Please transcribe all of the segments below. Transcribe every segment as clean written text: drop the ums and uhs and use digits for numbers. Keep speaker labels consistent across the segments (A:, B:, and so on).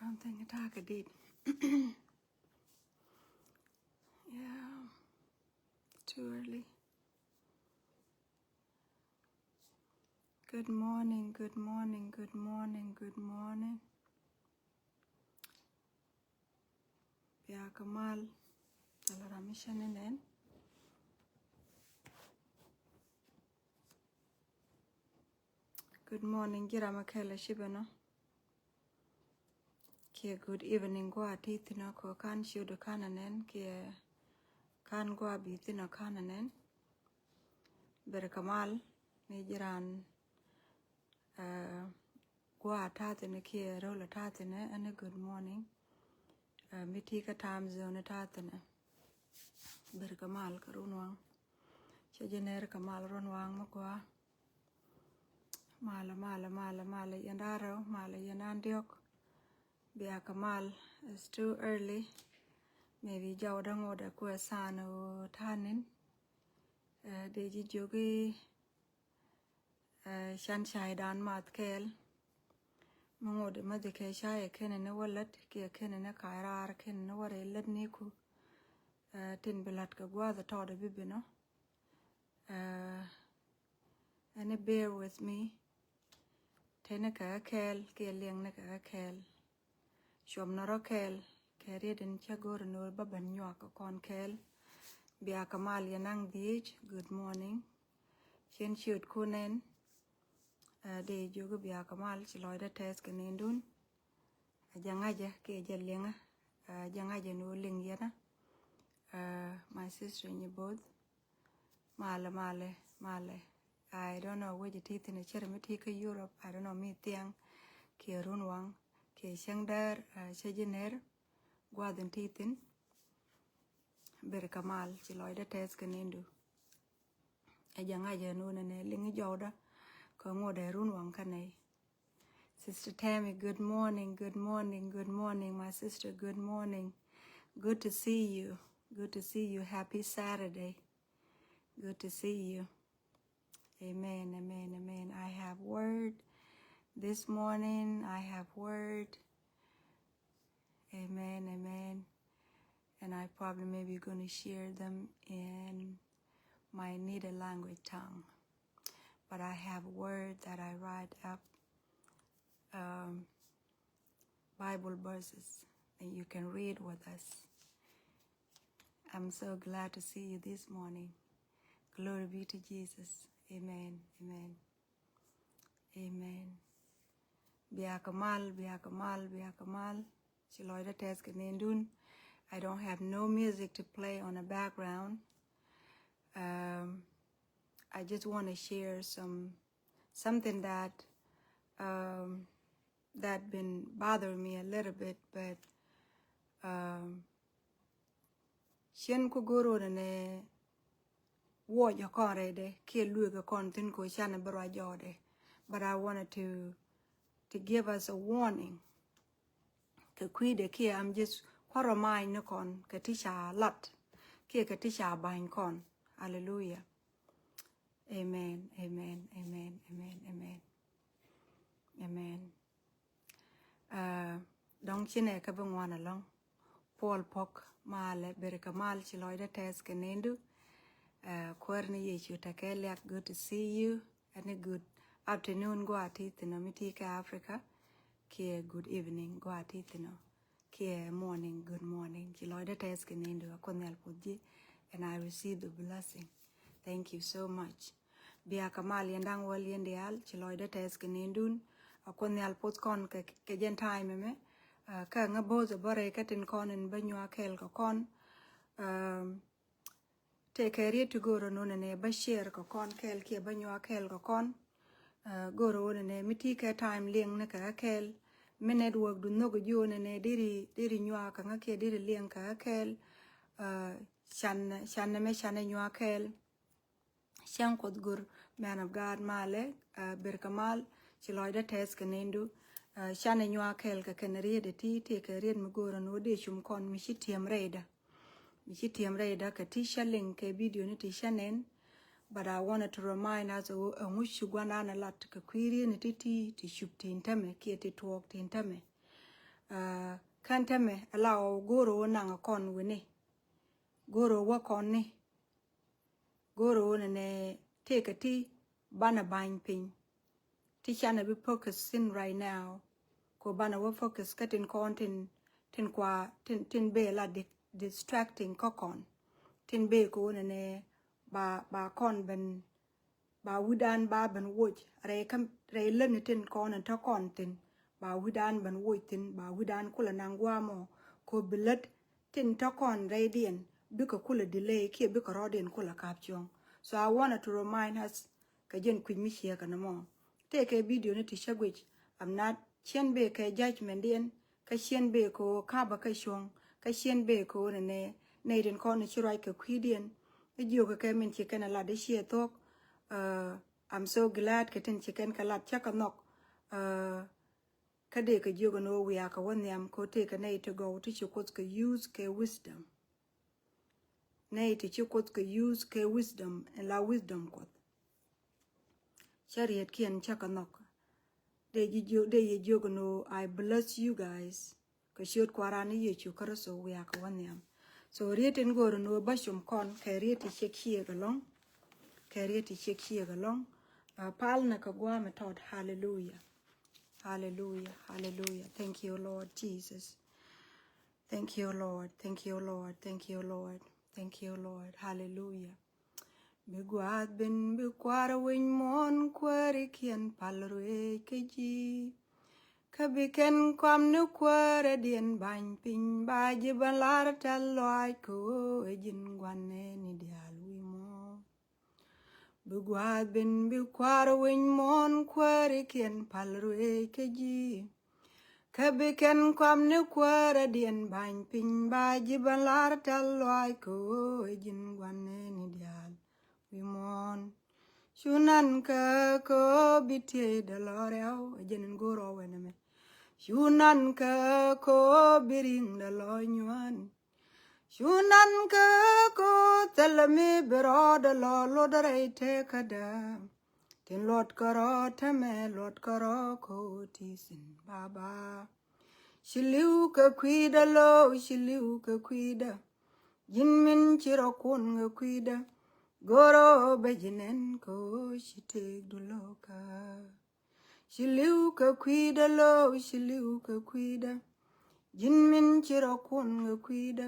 A: don't think I did. Yeah, too early. Good morning, good morning, good morning, good morning. Bia Kamal, Talaramishan in. Good morning, Giramakela Shibano. Kia good evening, go at Ethino, ko kan shudo kananen, kia kan go a bitino kananen. Bere Kamal, Nijiran go at Tathina, kia roll a Tathina, and a good morning. Mitika time zone Tathina. Bere Kamal, Karunwang. Shajaner Kamal Runwang Makwa. Mala Yandaro, Mala Yanandiok. Bia Kamal, it's too early. Maybe Jawdang or the Kuasano Tanin. Deji Jogi Shanshai Dan Mat Kel. Mango de Madike Shai, Ken and a wallet, Kia Ken and a Kaira, Ken and what a let Niku. Tin Belatka Gua the Todd Bibino. And a bear with me. Tenaka Kel, Kia Liang Naka Kel. Shom Narakel, carried in Chagor no Baban York con Kel. Bia Kamal Yanang Beach, good morning. Shen shoot Kunen. De Jogo Bia Kamal, Chiloida Tesk and Indun. A Jangaja, Kajalinga, Jangaja no Lingiana. My sister and you both. Male. I don't know which teeth in a Cheramitica Europe. I don't know me Tiang, Kirunwang, K Shangdar, Shajiner, Guadan Teethin. Bere Kamal, Chiloida Tesk and Indu. A Jangaja noon and a Lingy Joda, Kongo de Runwang Kane. Sister Tammy, good morning, my sister, good morning. Good to see you. Happy Saturday. Good to see you. Amen. I have word this morning. Amen. And I probably maybe going to share them in my native language tongue. But I have word that I write up, Bible verses, and you can read with us. I'm so glad to see you this morning. Glory be to Jesus. Amen. Bia Kamal. Chiloida Tesk Nindun. I don't have no music to play on the background. I just want to share something that that been bothering me a little bit, but Shen Kuguru ne wo your corre de kill Luga contin ko shana barajode. But I wanted to give us a warning. Kia I'm just quaramai no con katisha lot. Kia katisha bang con. Hallelujah. Amen. Dong chine kabangwana long. Paul Pok male berikamal chiloida tesk nendu. Kwarni yeshu takeliak, good to see you. And a good afternoon go at it in Amitika, Africa. Kia good evening go at it no. Kia morning, good morning. Chiloida tesk nendu akonel podji, and I receive the blessing. Thank you so much. Bia Kamal yandang wal yandial, Chiloida tesk nendun, akonel podkon ke time me. Ka nga bozo bare katin kon in banyo kel ko kon. Take a read to go on a bashir ko kon kel kia banyo kel ko kon. Go on a mitika time ling naka kel. Minute work do no go you and a diri nyua kanga kia diri ling ka kel. Shan me shan nyua kel. Shan kod gur man of God male. Berkamal. Chiloida tesk nendu. Shana nyua kel ka kanari de tea take a read mugura no de shum con michitium raider. Michitium raider ka tisha link a video ni tisha nen. But I wanted to remind us a mushugwana a lot ka query ni titi ti shupti intame, kieti talk tintame. kantame allow goro nang kon wini goro wa kon ni goro ne take a tea bana bang ping ti chana be focusing right now ko bana wa focus katin content tin kwa tin be la distracting kokon tin be ko ne ba kon ben ba wudan ba ben woj re kam re len tin kon an to kon tin ba wudan ben woj tin ba wudan kula nangwa mo ko bilet tin to kon radian bika kula delay ke bika rodin kula caption. So I wanted to remind us ka jen kwin mi share kana mo take a video ni tisha gwich I'm not chen be ka judgment den ka chen be ko ka ba ka shong ka chen be ko ne den ko ne chirai ka kwidien e jo ka men chi kana la de share Thok. I'm so glad ka tin chicken ka lat chaka nok ka de ka jo no we aka won yam ko te ka nei to go to chukot ka use ka wisdom nei to chukot ka use ka wisdom and la wisdom ko chariot kian chaka nok de ye jo no I bless you guys ka shot kwarani ye chukara so we aka won yam so rieten go no bashum kon ka rieti chekie galong ka rieti chekie galong pal na ka gwa method hallelujah. Hallelujah, hallelujah. Thank you, Lord Jesus. Thank you, Lord. Thank you, Lord. Thank you, Lord. Thank you, Lord. Hallelujah. Biguad bin bikwara win mon kwari kian palrwe keji. Kabiken kwam nu kwara dien bany pin baji balar taloi ko ejin gwane ni dialwi mo. Biguad bin bikwara win mon kwari kian palrwe keji. Kabiken kwam ne kwara dien bany pin baji balar taloi ko ejin gwane ni dial wimon shunan ka ko bitie daloreo ejin goro weneme shunan ka ko biring dalo nyuan shunan ka ko telemi bero dalo lodare te kada tin lot karo teme lot karo ko tisin baba shiliu ka kwida lo shiliu ka kwida yin min chiro kun ga kwida goro bejinen ko shite duloka shiliu ka kwida lo shiliu ka kwida yin min chiro kun ga kwida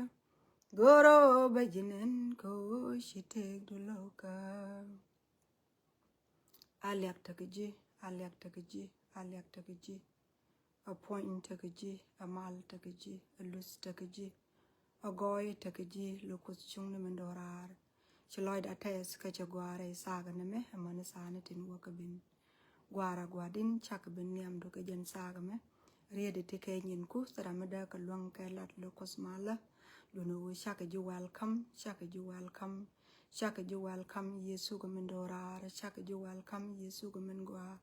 A: goro bejinen ko shite duloka aliak takaji aliak takaji aliak takaji a point takaji a mal takaji a lus takaji a goy takaji lokus chung ne mendorar chiloid ates ka chagware saga ne me amane sane tin wakabin gwara gwadin chak bin yam do ka jen saga me rede te ke nyin ku saramada ka long ka lat lokus mala dono shaka ji welcome shaka ji welcome shaka ji welcome yesu ga mendorar shaka ji welcome yesu ga mengwa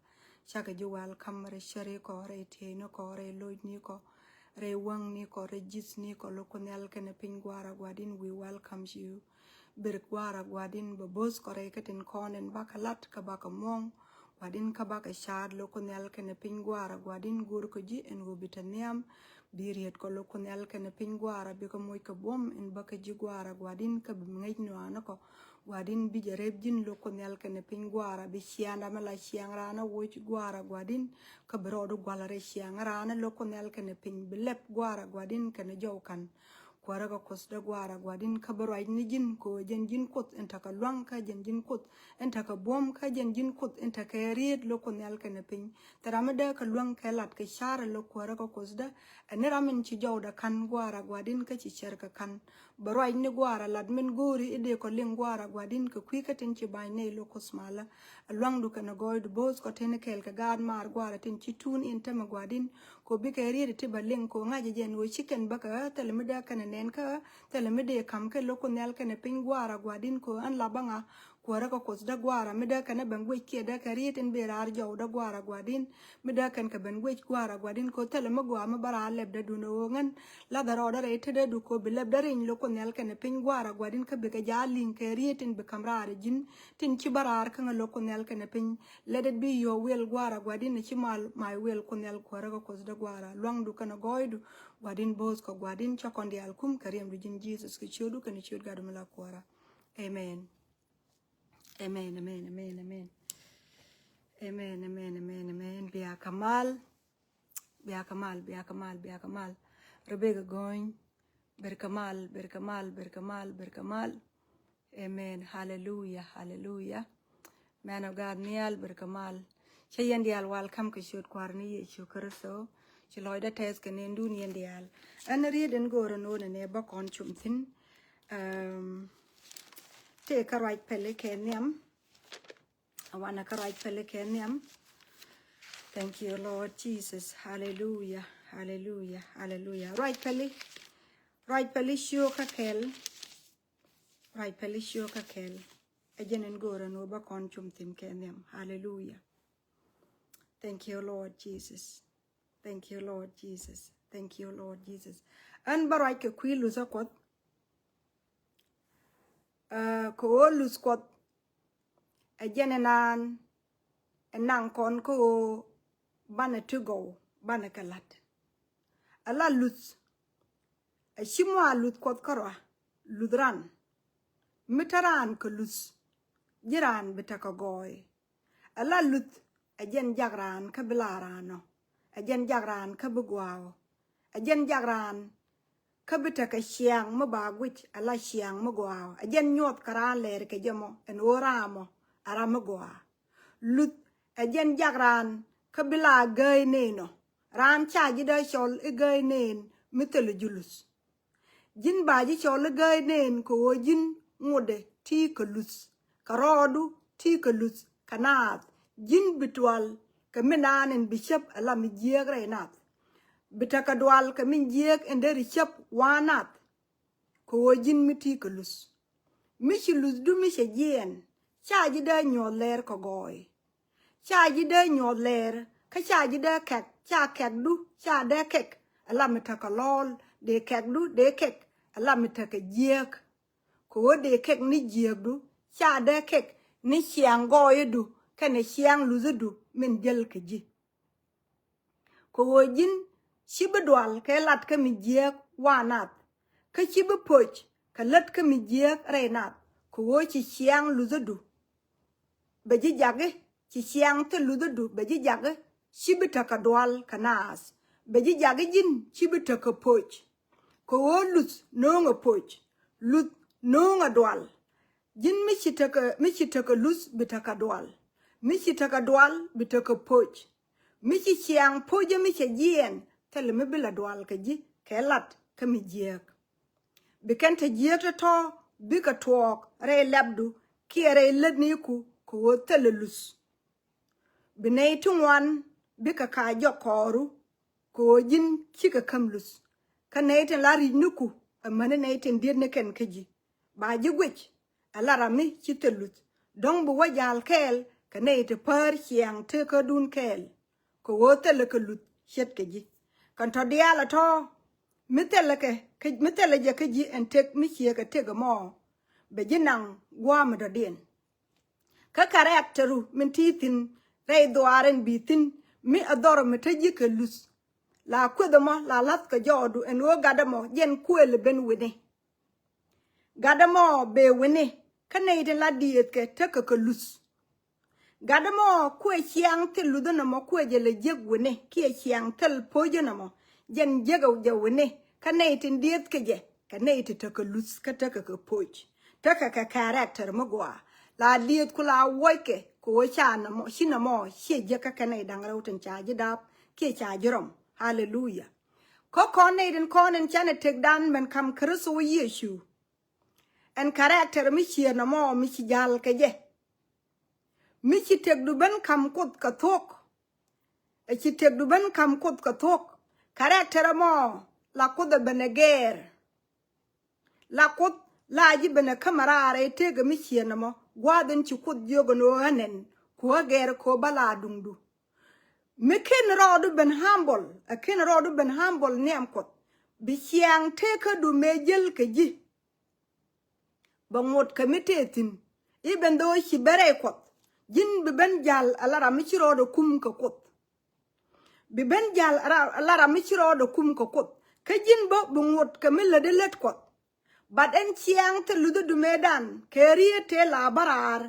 A: shaka ji welcome re shere ko re te no ko re loid ni ko re wang ni ko re jis ni ko lokunel kene pin gwara gwadin we welcome you bir gwara gwadin babos ko re katin konen bakalat ka baka mong gwadin ka baka shad lokunel kene pin gwara gwadin gur ko ji en go bitaniam biriet ko lokunel kene pin gwara bi ko moy ka bom en baka ji gwara gwadin ka bingej no anako gwadin bi jareb jin lokunel kene pin gwara bi shianda mala shiangrana woch gwara gwadin ka brodo gwalare shiangrana lokunel kene pin bilep gwara gwadin kene jawkan kwara ka kosda gwara gwadin ka barwaj ni jin ko jen jin kot enta ka luang ka jen jin kot enta ka bom ka jen jin kot enta ka riet lokunel kene pin taramada ka luang ka lat ka shara lo kwara ka kosda eneramin ci jawda kan gwara gwadin ka ci cer ka kan barwaj ni gwara lat min gori ide ko ling gwara gwadin ka kwikatin ci bay ne lokos mala luang du kana goy du bos ko tene kel ka gad mar gwara tin ci tun in tama gwadin ko bi ka riet ti baling ko ngaje jen wo chicken baka talamida kana nen ka talamide kam ka lokunel kana pin gwara gwadin ko an labanga kwara ko kos da gwara mida kana bangwe ke da karietin berar jaw da gwara gwadin mida kan ka bangwe gwara gwadin ko tele ma gwa ma bara leb da duno ngan la da roda re te du ko bi leb da rin lo ko nel kana pin gwara gwadin ka be ka jalin karietin be kamrar jin tin ci barar kan lo ko nel kana pin let it be your will gwara gwadin ci mal my will ko nel kwara ko kos da gwara long du kana goidu gwadin bos ko gwadin chakondi alkum karim du jin Jesus ki chodu kan chod gadu mala kwara. Amen. Amen, amen, amen, amen. Amen, amen, amen, amen. Biya kamal. Biya kamal, biya kamal, biya kamal. Rebecca going. Berkamal, berkamal, berkamal, berkamal. Amen. Hallelujah, hallelujah. Man of God, Nial, berkamal. Chayan dial welcome ke shoot kwarni yeshu kerso. Chiloida test ke nendu nien dial. An read and go no ne ba kon chumthin. Take a right pelicanium. I want a right pelicanium. Thank you, Lord Jesus. Hallelujah. Hallelujah. Hallelujah. Right peli shuka kel. Right peli shuka kel. Again and go and over conchum thin canium. Hallelujah. Thank you, Lord Jesus. Thank you, Lord Jesus. Thank you, Lord Jesus. And barai ke kui lusa kwat. Ko lose quat a genanan and nan con ko banner to go banakalat. A la luz a shimwa lut quat kara ludran mitaran ko luz jiran bitaka goy a la lut a gen jagran kabilarano a gen jagran kabugwao a gen jagran kabita ka siang mo bagwit ala siang mo gwa ajen nyot kara ler ke jamo en oramo ara mo gwa lut ajen jagran kabila gay neno ran cha ji da shol e gay nen mitel julus jin ba ji shol gay nen ko jin ngode ti ko lus karodu ti ko lus kanat jin bitwal kamenanen bishop ala mi jegre nat bitaka dwal ka min jek enderi chap wanat ko jin miti ko lus mishi lus du mishi jen chaji da nyoler ko goy chaji da nyoler ka chaji da kek cha kek du cha da kek ala mitaka lol de kek du de kek ala mitaka jek ko de kek ni jek du cha da kek ni chiang goy du ka ne chiang lus du min jel ke ji ko jin shiba dwal ke lat ka mi jek wanat ka shiba poch ka lat ka mi jek reinat ko wo chi chiang luzadu be ji jage chi chiang te luzadu be ji jage shiba taka dwal kanas be ji jage jin shiba taka poch ko wo luz no nga poch luz no nga dwal jin mi chi taka luz bitaka dwal mi chi taka dwal bitaka poch mi chi chiang poje mi chi jien tell me bila dwal ka ji kelat ka mi jek bikan te jek to bika twok re labdu ki re ledni ku ko telelus binay tungwan bika ka jokoru ko jin kika kamlus kanayten lari nuku amane nayten dirne ken kaji ba ji gwech alarami chitelut dong bu wajal kel kanayte par chiang te ka dun kel ko telekalut chet kaji kan to diala to mitele je kaji en tek mi chie ka tega mo be jinang gwam do den ka karakteru min titin rei doaren bitin mi adoro mitaji ka lus la kwedamo la lat ka jodu en wo gadamo jen kwele ben wene gadamo be wene kanayde la diet ke teka ka lus gadamo kwe chiang te ludono mo kwe jele jeg wene kie chiang tel pojeno mo jen jego jawene kanayte diet ke je kanayte teka lus ka teka ka poj teka ka karakter mo gwa la diet kula woike ko chana mo shina mo sheje ka kanay dangrautan chaji dap ke chajirom hallelujah ko konayden konen chane tek dan men kam kristo yeshu en karakter mi chiena mo mi chijal ke je mi chi tek du ben kam kut ka thok e chi tek du ben kam kut ka thok karakter mo la kut beneger la kut la ji bene kamarare tege mi chiena mo gwaden ci kut yogo no anen ko ger ko bala dundu mekin rodu ben humble a kin rodu ben humble nem kot bi chiang te ka du mejel ke ji bangot kamitetin even though she bere kot jin bi ben jal alara mi ci rodu kum ko kot bi ben jal alara mi ci rodu kum ko kot ka jin bo bangot kamila de let kot but en chiang te ludu du medan keriye te la barar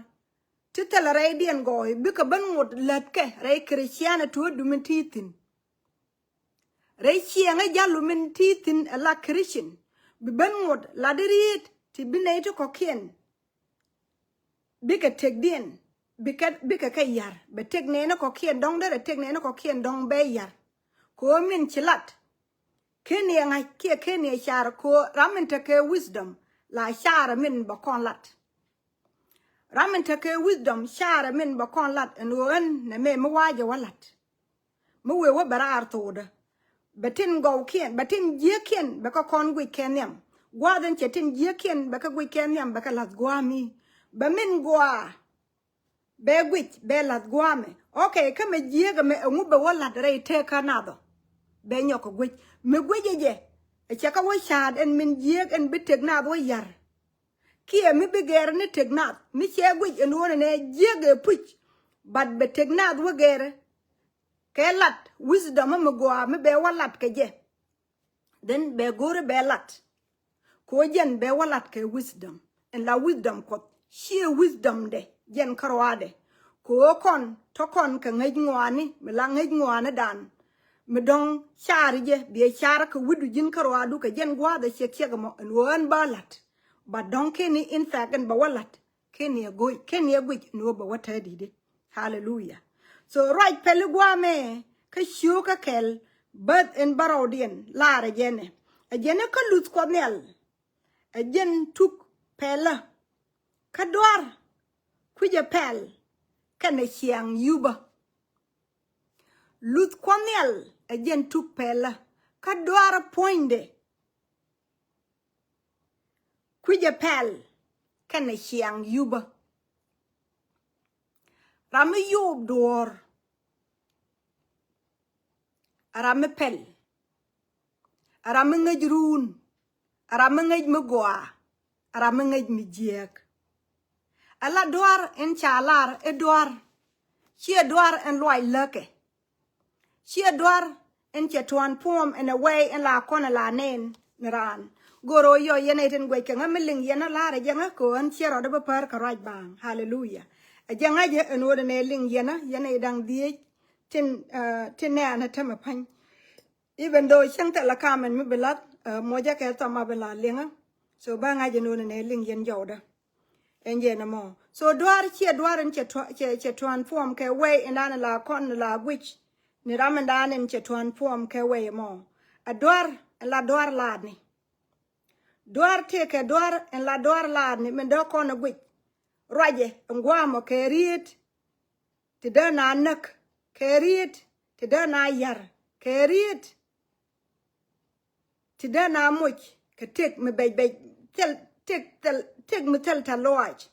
A: te tel radian goy bi ka ban ngot letke re christiana to du mentitin re chiang e jalu mentitin la christian bi ban ngot la deriet ti binay to kokien bi ka tek din bi ka yar be tek ne na kokien dong de tek ne na kokien dong be yar ko min chilat kenya ngai kia kenya shar ko ramen take wisdom la shar min ba kon lat ramen take wisdom shar min ba kon lat en won ne me waje walat mu we wa barar toda batin go kien batin je kien ba ko kon gwi kenyam gwaden chetin je kien ba ka gwi kenyam ba ka lat gwami ba min gwa be gwi be lat gwame okay kame je ga me ngu ba walat re te kanado be nyoko gwi me gwejeje e chaka wo shad en min jieg en bitek na wo yar kie mi beger ni tek na mi che gwej en wona ne jieg e puch bad betek na wo ger ke lat wisdom ma go mi be walat ke je den be gore be lat ko jen be walat ke wisdom en la wisdom ko she wisdom de jen karwade ko kon to kon ka ngej ngwani mi la ngej ngwana dan medong chari je bi chara ko wudu jin karwa du ka jen gwa da chek mo won balat ba don keni in fact and ba walat keni go no ba wata dide hallelujah so right pele gwa me ka shu ka kel but in barodien la re jene a jene ka lut ko nel a jen tuk pela ka dwar ku je pel kana chiang yuba lut kwaniel ajen tuk pela ka dwara poinde kuje pel kana chiang yuba ram yub dor ram pel ram ngejrun ram ngej mgwa ram ngej mijek ala dwar en chalar e dwar chi dwar en loy leke she adwar en chetuan pom en away en la kona la nen miran goro yo yene ten gwe kenga miling yena la re janga ko an chero de par ka raj bang hallelujah a janga je en wona ne ling yena dang die tin ne ana tama pan even though chang ta la kamen mi belat moja ke to ma bela lenga so ba nga je no ne ling yen joda en je na mo so dwar en chetuan pom ke way en ana la kon la which ni ramanda en chetuan pom ke way mo adwar la dwar ladni dwar te ke dwar en la dwar ladni men do kon gwi raje ngwamo ke riet ti da na nak ke riet ti da na yar ke riet ti da na much ke tek me be tek me tel taloaj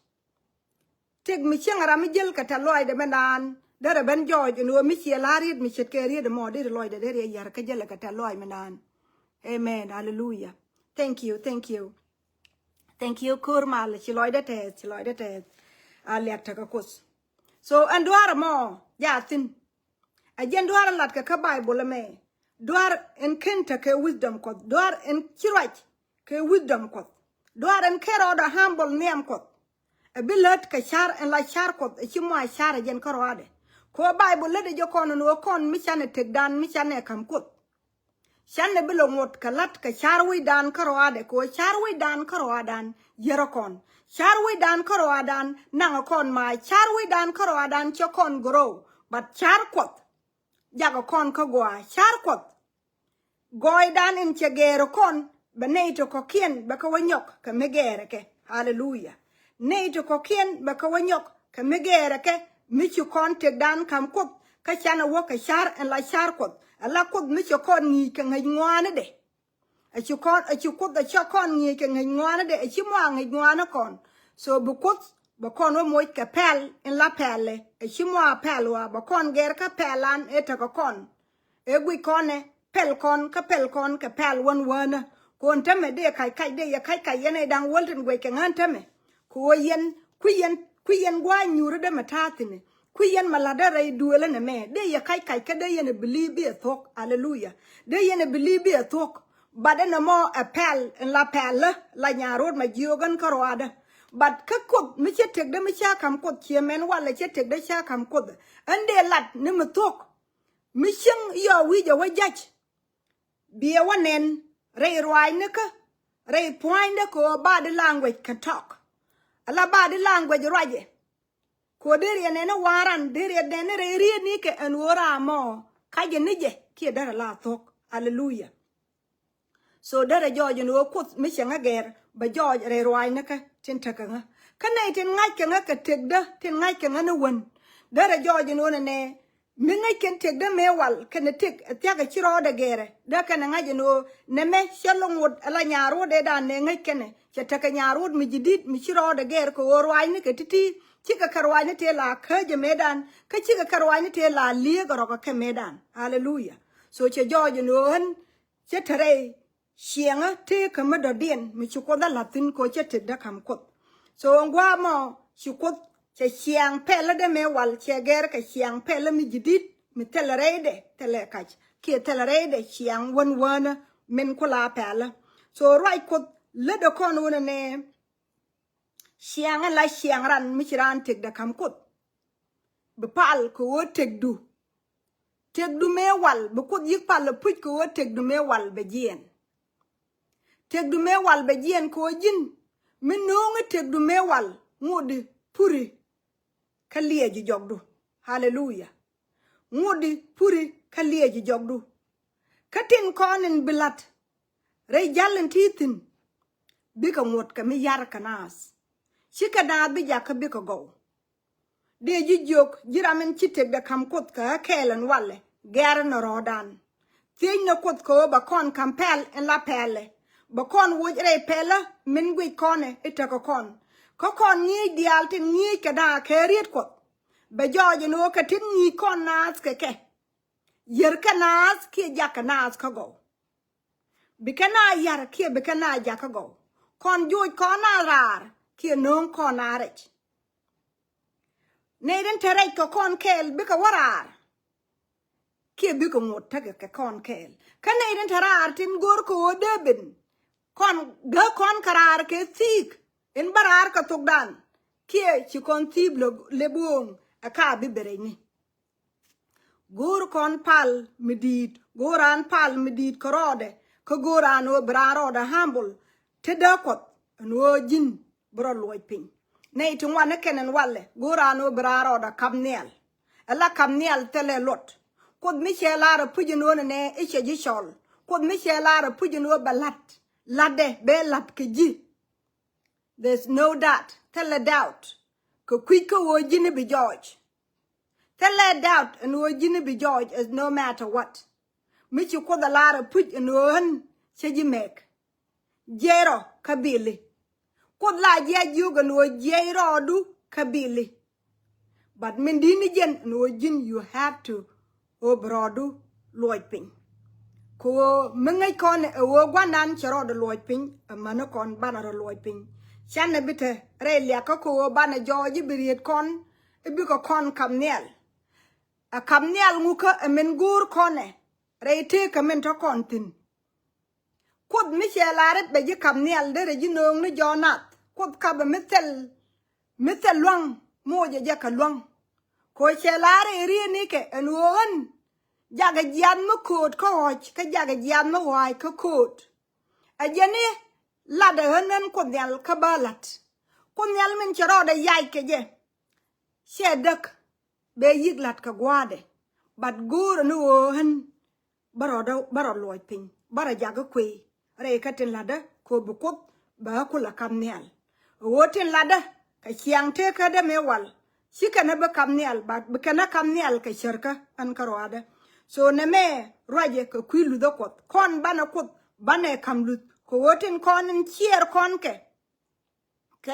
A: tek mi changara mi jel ka taloaj de menan dara ben George no mi ci larit mi chet keri de mo de loy de yar ka jela ka taloy menan amen hallelujah thank you kurmal ci loy de te alet ta kus so andwar mo ya tin a jen dwar lat ka bible me dwar en kenta ke wisdom ko dwar en kiraj ke wisdom ko dwar en kero da humble nem ko a bilet ka char en la char ko ci mo char jen korode ko bible le de jokon no kon mi chane tek dan mi chane kam kut chane bilo ngot kalat ka charwi dan karwade ko charwi dan karwadan yerokon charwi dan karwadan nang kon ma charwi dan karwadan chokon grow but char kot jago kon ko gwa char kot goy dan in chegero kon beneto ko kien ba ko wanyok ka megere ke hallelujah neto ko kien ba ko wanyok ka megere ke michu kon tek dan kam kut ka chana wo ka char en la char kut ala kut michu kon ni ka ngai ngwane de a chu kut a chokon ni ka ngai ngwane de a chi mo ngai ngwane kon so bu kut bakon wa moy ka pel en la pelle e chimwa pelwa bakon ger ka pelan e ta kon e gui kone pel kon ka pel wan wana kon tame de kai de ya kai yene dang wolten gwe ke ngan tame ko yen kuyen gwa nyuru de matatine kuyen malada ray duele ne me de ya kai ka de yene believe a Thok hallelujah de yene believe a Thok bade na mo a pel en la pelle la Nyaruot ma jiogan karwada but ka kod mi chetek de mi cha kam kod chiemen wala chetek de cha kam kod ande lat ne mi Thok mi ching yo wi jo wajach bia wanen ray roi ne ka ray point de ko body language ka talk ala body language roje ko der ne na waran der ne ne ri ni ke en wora mo ka je nije ki dar la Thok hallelujah so dara George no kut mi changa ger ba George re roi na ka tin taka nga kana tin ngai ka nga ka tegda tin ngai ka nga no won dara George no ne mi ngai ken tegda me wal kana tek ta ga chiro da gere da kana ngai no ne me shalongud ala Nyaruot de da ne ngai kene cha taka Nyaruot mi jidit mi chiro da ger ko roi ni ka titi chika karwai ni te la ka je medan ka chika karwai ni te la lie go ka ke medan hallelujah so che George no han che tare Sianga te kama do dien mi chukoda latin ko che te da kam kot so ngwa mo chukot che siang pele de me wal che ger ka siang pele mi jidit mi telerede telekach ki telerede siang wan men ko la pele so right kot le do kon wona ne siang la siang ran mi chiran te da kam kot be pal ko tek du me wal be kot yik pal puj ko tek du me wal be jien tek du mewal be jien ko jin min nonga tek du mewal ngodi puri kalieji jogdu hallelujah ngodi puri kalieji jogdu katin konen bilat re jalen titin bika ngot ka mi yar kanas chika da bi ja ka bika go de ji jok jiramen chitek da kam kot ka kelen walle ger no rodan tin no kot ko ba kon kampel en la pele bakon wujre pela min gwi kone itako kon ni dial tin ni kada keriet ko be joje no ka tin ni kon nas ke yer kanas ki jakanas ka go bikana yar ki bikana jaka go kon juj kona rar ki non konarech ne den tere ko kon kel bika warar ki bika ngot tage ke kon kel kana den tarar tin gor ko debin kon ga kon karar ke sik en barar ka togdan kie chi kon tib le buong aka bibere ni gur kon pal midit goran pal midit korode ko goran o braro da hambul te da kot no jin bro loy pin nei to wana kenen walle goran o braro da kamnel ala kamnel tele lot kod mi chelara pujino ne iche ji chol kod mi chelara pujino balat Lade be lat keji. There's no doubt. Tell a doubt. Ko quick wo jini be George. Tell a doubt and wo jini be George is no matter what. Michu ko the lara put in one cheji make. Jero kabili. Ko la je yuga no jero du kabili. But mindini jen no jin you have to obrodu loy ping. Ko mengai kon wo gwanan chero de loy pin amana kon bana ro loy pin chana bite relia ko bana joji biriet kon e ko kon kamnel a kamnel nguka men gur kone reite kamen to kontin kod mi chelaret be ji kamnel de ji nong ne jonat kod ka be metel long moje jaka long ko chelare ri ni ke enwon jaga jian mo kod ko hoch ka jaga jian mo wai ko kod ajeni lada hanen ko nyal ka balat ko nyal min chero da yai ke je shedak be yiglat ka gwade bat gur no han baro loy pin bara jaga kwe re ka tin lada ko bukop ba ko la kamnel wotin lada ka chiang te ka da mewal shika na ba kamnel ba kana kamnel ka sharka an karwada so ne me roje ko kwilu do kot kon bana kot bane kamlut ko wotin konin chier kon ke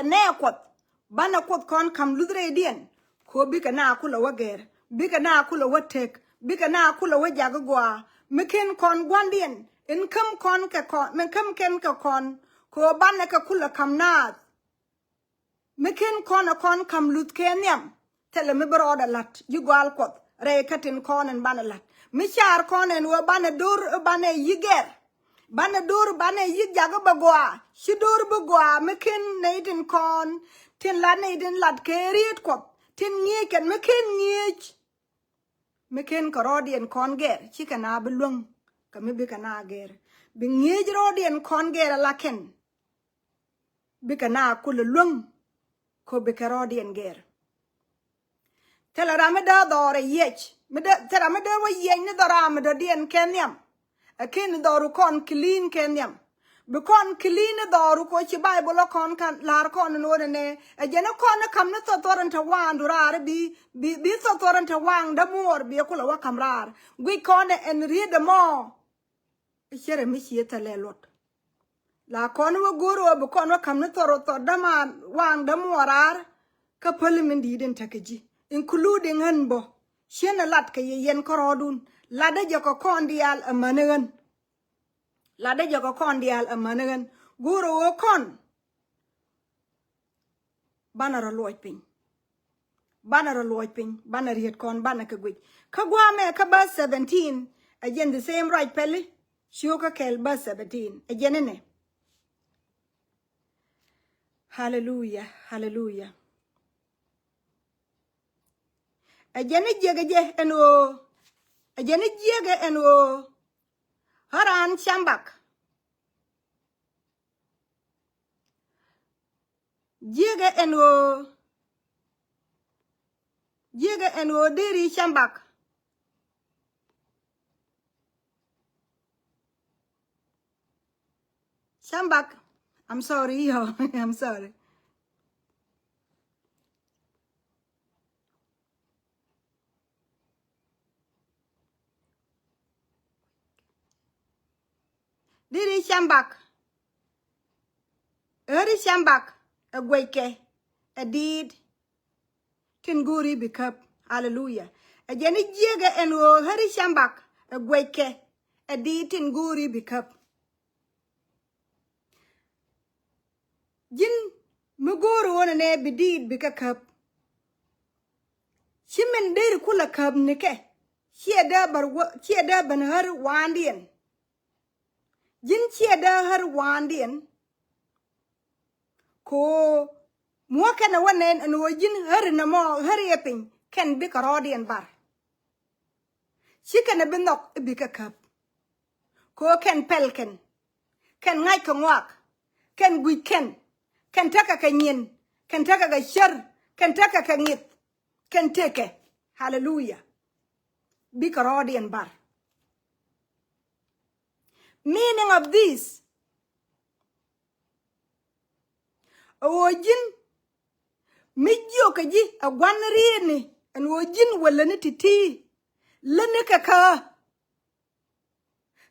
A: ne kot bana kot kon kam ludre dien ko bika na kula wager bika na kula watek bika na kula wajagwa mekin kon gwandien in kam kon ka kon men kam ken ka kon ko bana ka kula kam Naath mekin kon kam lut kenyam tele me broda lat yugal kot re katin kon en bana lat mi char kon en wo bana dur bana yiger bana dur bana yigaga bagwa shidur bagwa mekin neidin kon tin la neidin lat keriet kot tin ngiken mekin korodien kon ger chikana belung kami bikana ger bingij rodien kon ger laken bikana kululung ko bikarodien ger tela ramada dore yech tela ramada wa yen do ramada dien kenyam akin doru kon clean kenyam bikon clean doru ko chi bible kon kan lar kon no ne ajena kon kam na to toranta wan durare bi to toranta wang da mor bi ko wa kamrar gwi kon en riede mo chere mi chieta lelot la kon wo goro bu kon wa kam na to dama wang da morar ka parliament diden takeji including hanbo shena lat ka yen korodun la da joko kon dial amanen la da joko kon dial amanen goro wo kon banara loiping banner yet kon banaka gwi ka gwa me ka ba 17 again the same right peli shuka kel ba 17 again ne hallelujah again jege eno haran chambak jege eno diri chambak I'm sorry yo I'm sorry diri chambak eri chambak a gweke a did Tinguri bikap hallelujah ajani jega eno hari chambak a gweke a did tinguri bikap jin mugoro wona ne bidid bikakap chimen der kula kab nike chieda ban har wandien jin chieda har wandien ko muaka na wanen an wajin har na mo har yepin ken bi karodien bar chika na binok bikakap ko ken pelken ken ngai ka ngwak ken guiken ken taka ka nyin ken taka ka shar ken taka ka ngit ken teke hallelujah bi karodien bar meaning of this ojin mijio kaji agwan rieni an ojin wala ni titi lene kaka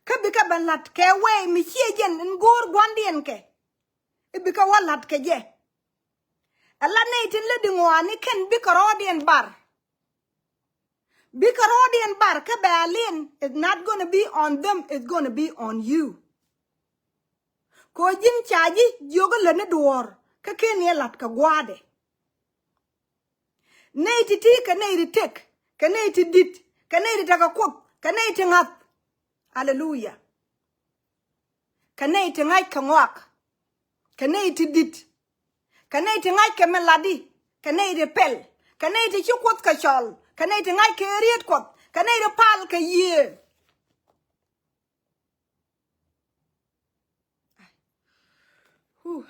A: kabika banlat ke we mi chiejen ngor gwandien ke ibika walat ke je ala ne tin le dingwani ken bi karodien bar ka balin is not going to be on them it's going to be on you ko jin chaji yoga lene duor ka ken ye lat ka gwade nei titi ka nei ritek ka nei tidit ka nei ritaka kop ka nei tingat hallelujah ka nei tingai ka ngwak ka nei tidit ka nei tingai ka meladi ka nei repel ka nei ti chukot ka chol ka nei tingai ka riet kop ka nei pal ka ye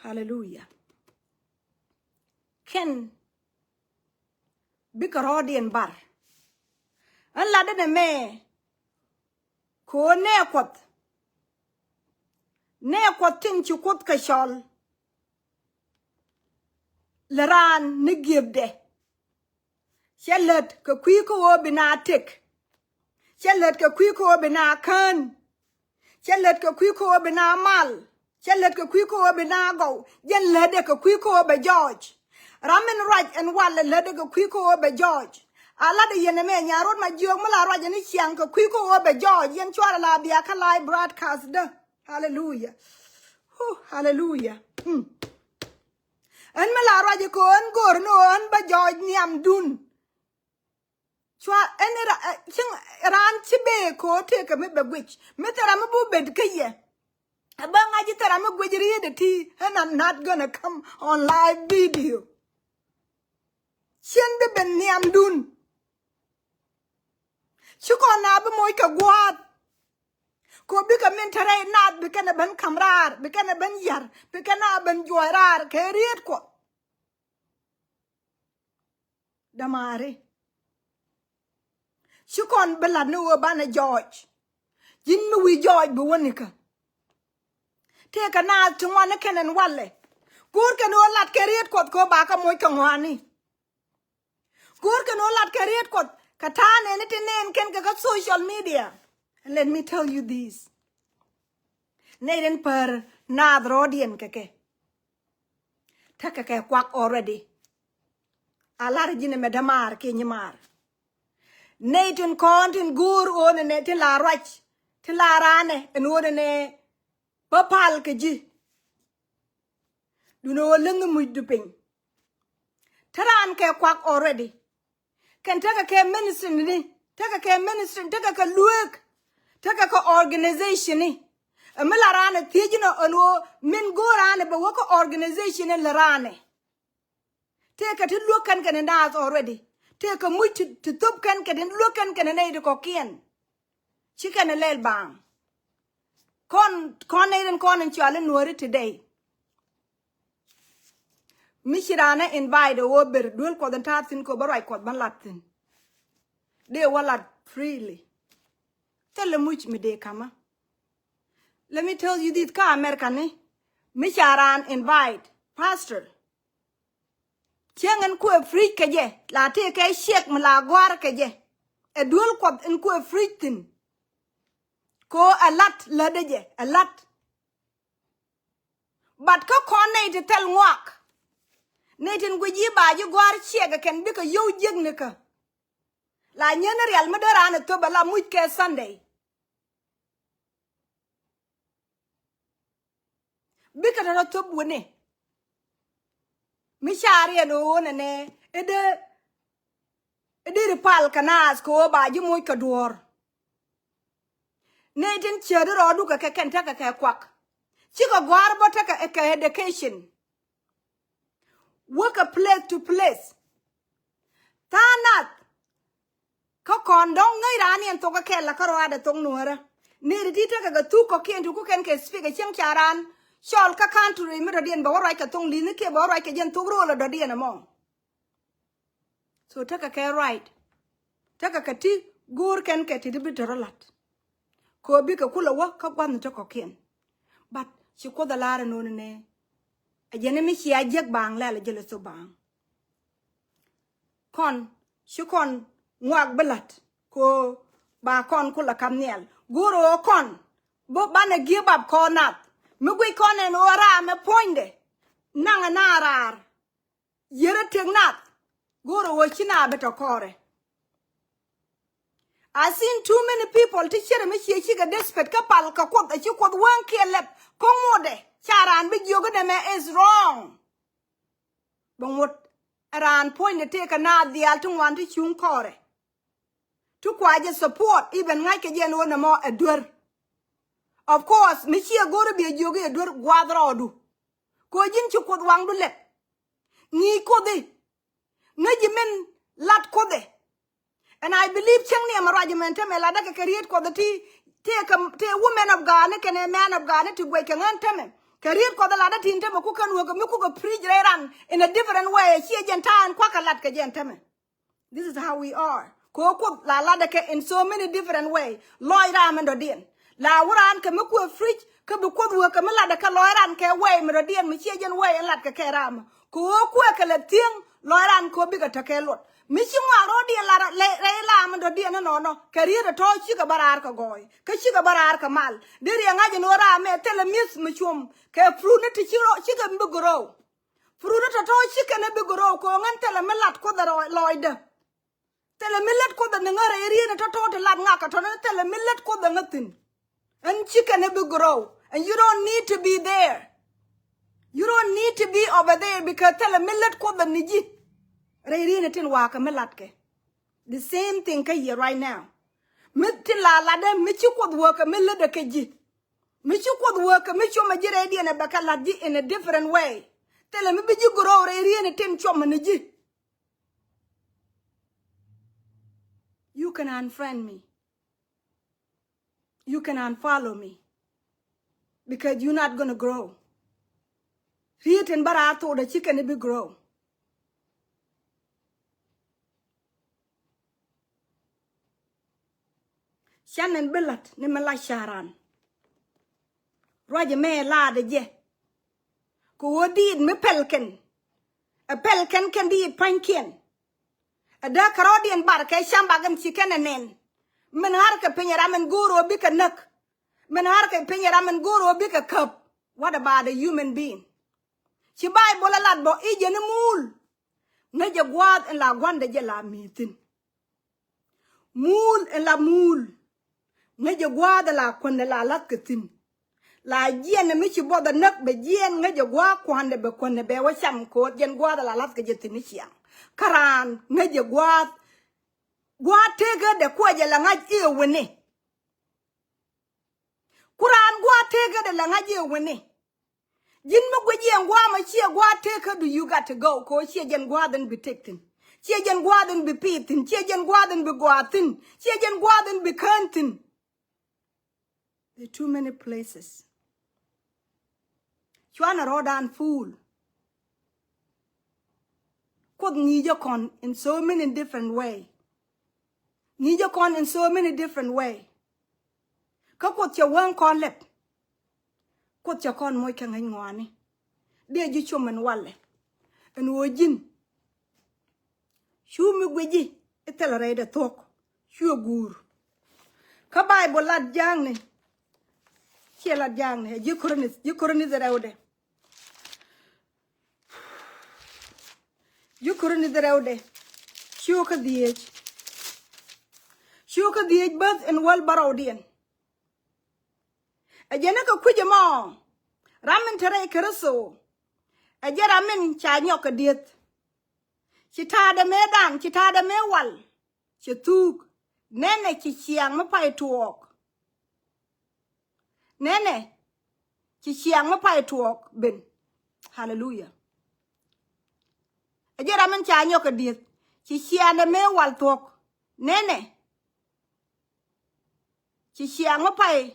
A: hallelujah ken bikarodien bar an lade ne me ko ne kwat tin chukot ka shol leran ne gebde chelet ka kwi ko bina tek chelet ka kwi ko bina kan chelet ka kwi ko bina mal chelet ka kwi ko bina go jen lede ka kwi ko be George Ramen right and wall let go quick over George. Ala de yene me Nyaruot ma jiong mala raja ni chiang ko quick over George yen chwara la biaka live broadcast da. Hallelujah. Hallelujah. En mala raja ko en gor no en ba George niam dun. Chwa en ching ran chibe ko take me be witch. Me tera me bu bed kaye. Abang aji tera me gwejri de ti and I'm not gonna come on live video. Chen be ben niam dun. Chukon na be moy ka gwat. Ko bika min tere Naath bika na ben kamrar, bika na ben yar, bika na ben joirar, keriet ko. Damari. Shukon bela nuwa bana George. Jin we George buwanika. Take a Naath tungwana kenen wale. Kur ken olat keriet ko baka moy kangwani. Kur ken olat keriet ko katane nitinen ken kaka social media. And let me tell you this. Naden per Naath rodian keke. Takake kwak already. Alar jine medamar ke nyimar. Naden kontin gur one ne te la rach. Te la rane en one ne papal ke ji. Duno lengu mujduping. Taran ke kwak already. Ken takake ministry ni. Takake ministry, takake luek. Takake organization ni. Melarane tijino ono min gorane ba wako organization en larane. Take a look and can Naath already. Take a much to top can look and can a coquien. Chicken a lel bang. Con and con and challenge worry today. Mishirana invite the over dual for the tartin cobarai called Malatin. They wallet freely. Tell them which me they come. Let me tell you this car American. Misharan invite pastor. Chiang kwe free kaje. La te kay shek malagwar kaje. A dual quad in kwe free tin. Ko a lot ladaje. A lot. But ko konne to tell ngwak. Nathan gwijiba you gwar shek can be a yo jignika. La nyana real madarana to bala muke Sunday. Bika na top wone. Mishari ano ne ede repal kanas ko ba ji moy ka dor. Ne tin chere rodu ka ken taka ka kwak. Chiko gwar bota ka education. Work a place to place. Tanat ka kondong ngai rani en to ka kella ka roada tong nuara. Ne di taka ga tu ko ken tu ku ken ke speak chang charan. Shol ka country mi radien ba warai ka tong lini ke ba warai ka jen tugro la radien among. So taka ke right. Taka ka ti gur ken ke ti bitorolat. Ko bi ka kula wa ka kwan to ko ken. But she ko da lara no ne. A jene mi shi ajek bang la jele so bang. Kon shi kon ngwag belat ko ba kon kula kamniel. Guro kon bo bana give up ko Naath. Mugui konen ora me poinde. Nanga narar. Yere ting Naath. Goro wachina beto kore. I seen too many people to share me chiga desperate kapal ka kwot a chikwot one kelep kongode. Charan big yoga de me is wrong. But what aran point take a Naath the altung want to chung kore. To kwaje support even like a jen one more a dur. Of course, Michia go to be a yoga dur guadradu. Ko jin chukot wang du let. Ni kode. Najimen lat kode. And I believe Changni Amarajament me ladaka career ko the take a woman of God and a man of God to wake an anthem. Career ko the ladder tin tema kukan muku preach ran in a different way. She gentile and quackalatka gentlemen. This is how we are. Ko la ladaka in so many different ways. Lloyd Ramond Odin. La waran ka muku fridge ka bu ko wo ka mala ka loiran ke way merodian mi chejen way lat ka keram ko ka le ting loiran ko bi ka take lot mi chi ma rodi la la am do dia no career to chi ka barar ka goy ka chi ka barar ka mal der ya ngaje no ra me tele mis mi chum ke fru ne ti chi ka mbugro Fruit to chicken a big row, and tell a millet ko the Lloyd. Tell a millet ko the Nangara area to total Nakaton, tell a millet ko the nothing. And chicken a big row. And you don't need to be there. You don't need to be over there because tell a millet ko the Niji. Rain it in waka milatke. The same thing here right now. Mitila lada michu could work a millet a keji. Michu could work a michu majority and a bacalaji in a different way. Tell me be you grow rain it in chomaniji. You can unfriend me. You can unfollow me. Because you're not gonna grow. Read and barato the chicken be grow. Shannon billet ni mala sharan. Roger me la de je. Ko did me pelken. A pelken can be pankin. A dark Rodian bark a shambagan chicken and nen. Menharka pinyaraman guru a big a nuck. Menharka pinyaraman guru a big a cup. What about a human being? She buy bolalad bo ijen a mool. Naja guad and la guanda jela meeting. Mool and la mool. Naja guada la quando la lakatin. La jen michi boda nuk be jen naja gua quando be quando be wa sham ko jen guada la laska jetinishia. Karan naja guad tega de kwaja la ngaj e wene. Kuran gua tega de la ngaj e wene. Jin mo gwaji en gwa ma chia gwa tega do you got to go ko chia jen guadan be taken. Chia jen guadan be pitin, chia jen guadan be guatin, chia jen guadan be kantin. There are too many places. You wanna road and fool. Could need your con in so many different ways. Need your con in so many different ways. Could your one con lip. Could your con moy can hang on. Dear you chuman wale. And wojin. Shoo me gweji. Etelere de Thok. Shoo gur. Ka Bible lad jang ne. Chela jang ne. You couldn't the road. You couldn't the road. Shuka the age. Shuka the age birth and well barodian. A jenaka kujama. Ramen tere karaso. A jeramin chanyoka diet. Chitada medan, chitada mewal. Chituk. Nene chichiang mapai to walk. Nene chichiang mapai to walk ben. Hallelujah. A jeramin chanyoka diet. Chichiana mewal talk. Nene. Chichiang mapai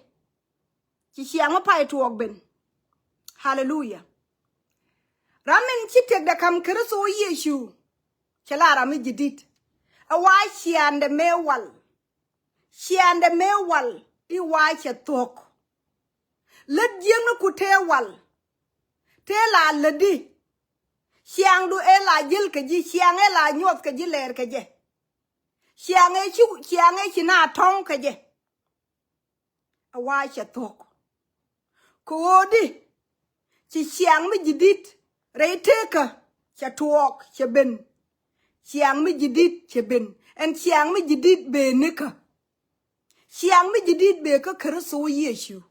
A: to walk ben. Hallelujah. Ramen chitek da kam karaso yeshu. Chalara mi jidit. A why she and the mewal. She and the mewal. I watch a Thok. Let Jim kute wal. Tela ledi. Siang do ela jil kaji. Siang ela nyot kaji ler kaje. Siang e china tong kaje. A watch a Thok. Koodi. Chi siang mi jidit. Reiteka. Cha Thok. Cha ben. Siang mi jidit cha ben. And siang mi jidit be nika. Siang mi jidit be ka karaso yeshu.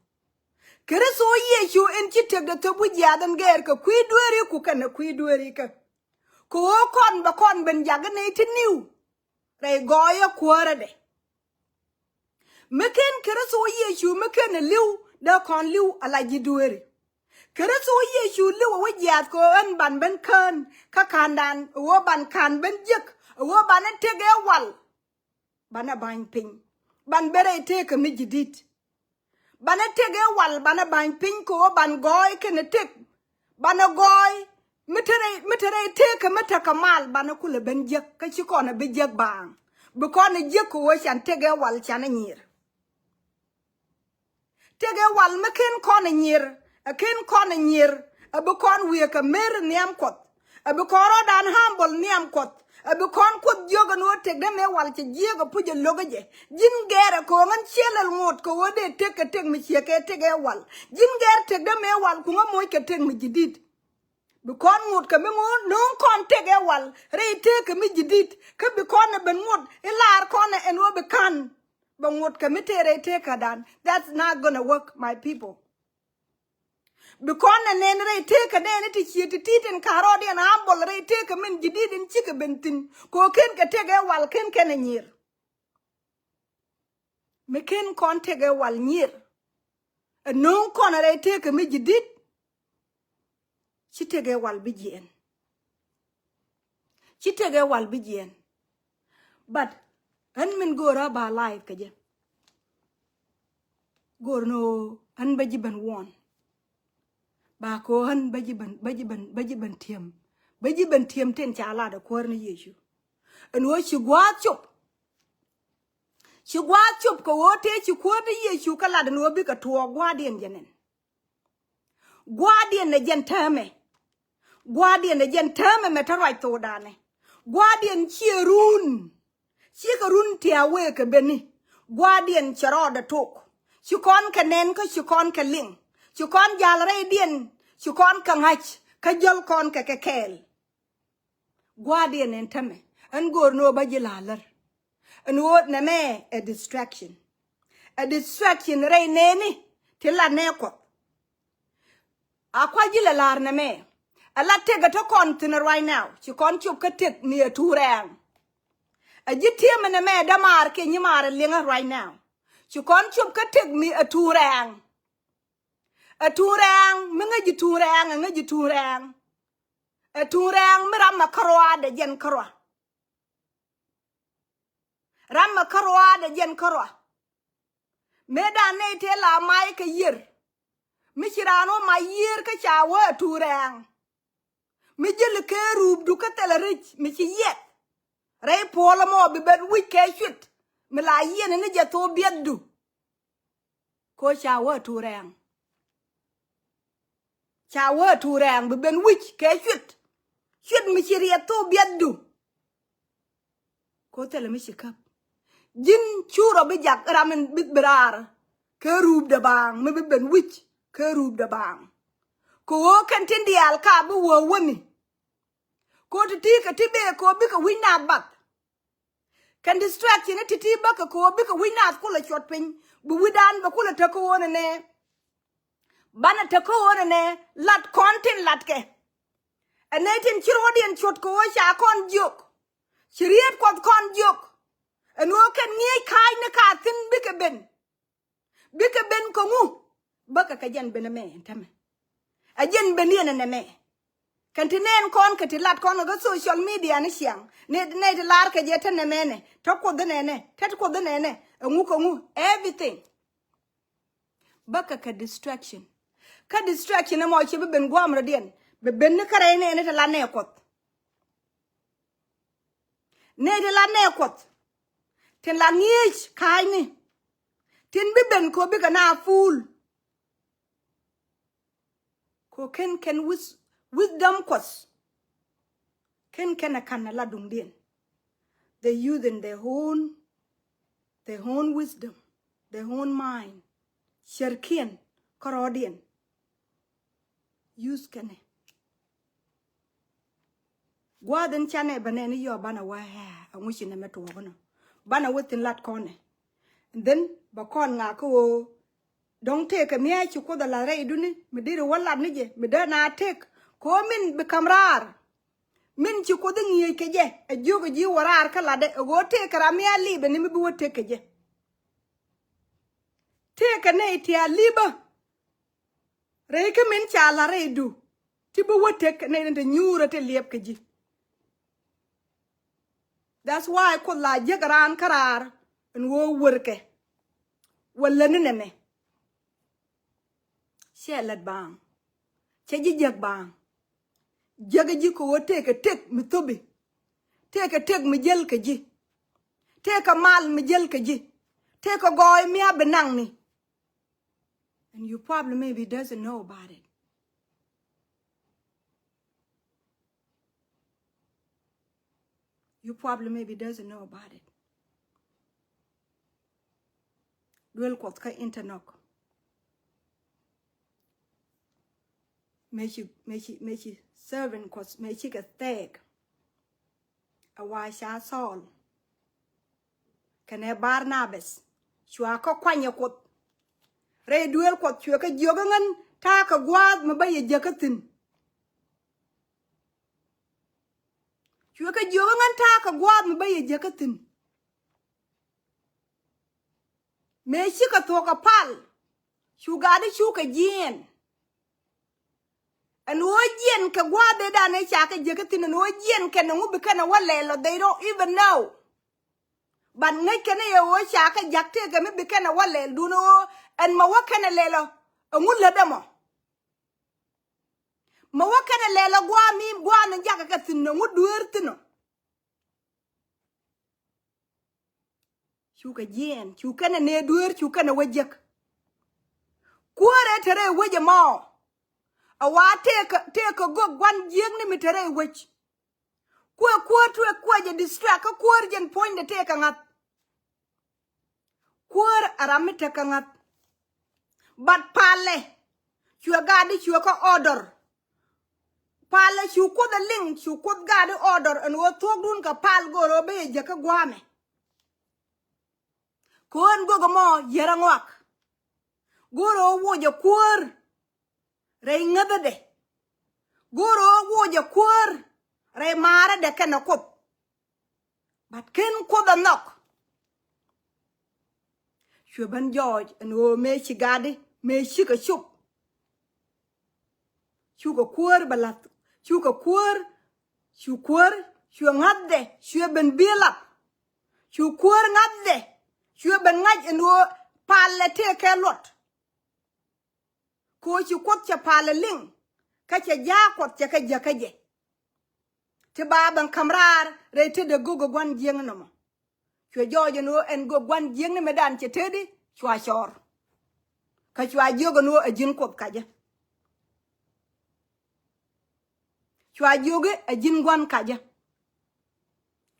A: Karaso yeshu en chitek da tabu jadan ger ka kuidweri ku kana kuidweri ka. Ko kon ba kon ben jagane ti niu. Re goya kwara de. Meken karaso yeshu meken liu da kon liu ala jidweri. Karaso yeshu liu wa jat ko en ban ben kan ka kandan wo ban kan ben jek wo ban tege wal. Bana bang ping. Ban bere take mi jidit. Bana tege wal bana bang ping ko ban goy kene tek. Bana goy mitere take meta kamal bana kule ben jek ka chikona be jek bang. Bukone jek ko chan tege wal chan nyir. Tege wal meken kone nyir. A ken kone nyir. A bukon we ka mer niam kot. A bukoro dan humble niam kot. A bukon kot joga no tek dem e wal che jiega puje logaje. Jin gere ko ngan chelal ngot ko wode tek mi cheke tege wal. Jin gere tek dem e wal ku ngamoy ke tek mi jidid. Because mood can be more, no contact a wall, ray take a midget, can be corner ben wood, a lar corner and will be can. But what committee ray take her done? That's not gonna work, my people. Because an end ray take a then it is here to teeth and carrot and humble ray take a min jidid and chicken bentin, cocaine can take a wall can a year. Mekin contact a wall near. A no corner ray take a midget. She take a wall begin. She take a wall begin. But an min go raba life kaje. Go no an bajiban one. Ba ko an bajiban tiam. Bajiban tiam ten chala da corner yeshu. And what she guat chop. She guat chop ko wote she quarter yeshu kala da no bika to a guardian janen. Guardian the gentame. Guardian again term a matter right to dane. Guardian cheerun. She carun tea awake a benny. Guardian charod the talk. She con canen she con caling. She con jal radian. She con can hatch. Kajal con cacakel. Guardian and tame. And go no bajilaler. And what name a distraction. A distraction rain nanny. Till a neko. Aquajilla lar name. A lot take a to continent right now. She can't you take near 2 rang. A jitium and a man damar can you mar a linger right now. She can't you take me a 2 rang. A 2 rang, minga 2 rang, and a 2 rang. A 2 rang, mirama carwa de jen carwa. Rama carwa de jen carwa. Meda ne tell a mike a year. Michirano my year kachawa 2 rang. Me jele ke rub du ka tele rich me ci yet ray pola mo bi ben wi ke shit me la yene ne je to bieddu ko chawa tu rang bi ben wi ke shit me ci re to bieddu ko tele me ci kap jin churo bi jak ramen bit brar ke rub de bang me bi ben wi ke rub de bang ko kan tindi al ka bu wo woni ko ti ka tibe ko bi ka wina bat kan distract ne ti ba ka ko bi ka wina ko la chot pin bu widan ba ko la ta ko wona ne bana ta ko wona ne lat content lat ke anetin chirodian chot ko sha kon jok chiriet ko kon jok en wo kan ni kai ne ka tin bi ka ben ko mu ba ka jan ben me tame a jen ben ne me Kantinen kon katilat kon go social media ni siang ne de lar ke jeta ne mene to ko de ne tet ko de ne ngu ko ngu everything baka ka distraction mo che be ben gwam radien be ben ne kare ne te la ne kot ne de la ne kot ten la ngich kai ni tin be ben ko be kana fool ko ken wisdom kos ken a kana la dung dien they using their own wisdom, their own mind sherkien korodien use kene gwaden chane banene yo bana wa angushi ne meto wono bana wetin lat kone and then ba kon nga ko don't take a mea chu ko da la re duni me dire wala ni je me da na take ko min be kamrar min chu ko dingi ke je e jogo ji warar kala de go take ra mea libe ni me bi wote ke je take ne ti aliba re ke min cha la re du ti bi wote ke ne de nyura te liep ke ji that's why ko la je garan karar en wo worke wala ni ne me shelat bang cheji jag bang jaga ji ko wote ke tek mi tobi tek mi jel ke ji tek mal mi jel ke ji tek goy mi abenang ni and you probably maybe doesn't know about it duel kot ka internok mechi servant cause me chica Thok a wa sha Saul kane Barnabas chwa ko kwanya kot re duel kot chwa ka joga ngan ta ka gwad ma baye jakatin chwa ka joga ngan ta ka gwad ma baye jakatin me chika Thok a pal shugade shuka jien and jen ka gwade da ne chaka jakatin and jen kan ngubi kana walelo they don't even know but ngai kana ye wo chaka jakte ga me bikana walel duno and ma wakana lelo ngulla damo ma wakana lelo gwa na jaka ka tinno nguduer tino shuka jien shuka na ne duer shuka na wajak kuare tere waje mo awa take go gwan jing ni mitere waj kwa tuwe kwa je distract ka kuar jen point de take ngat kuar aramite ka ngat but pale chua gadi chua ka order pale chu ko the link chu ko gadi order and wo Thok dun ka pal goro be je ka gwame kon go mo yera ngwak goro wo je kuar rei ngada de goro wo je kuar rei mara de kana kot but ken ko da nok Shuban George and wo me chigade me shika shup shuka kuar balat shuka kuar shukur ngade shuban bilap shukur ngade shuban ngaj and wo pale take lot ko shukot cha pale ling ka cha jakot cha ka jakaje te baban kamrar re te de gogo gwan jeng no mo chwa George no en go gwan jeng ne medan che tedi chwa shor ka chwa jogo no ajin kop kaje chwa joge ajin gwan kaje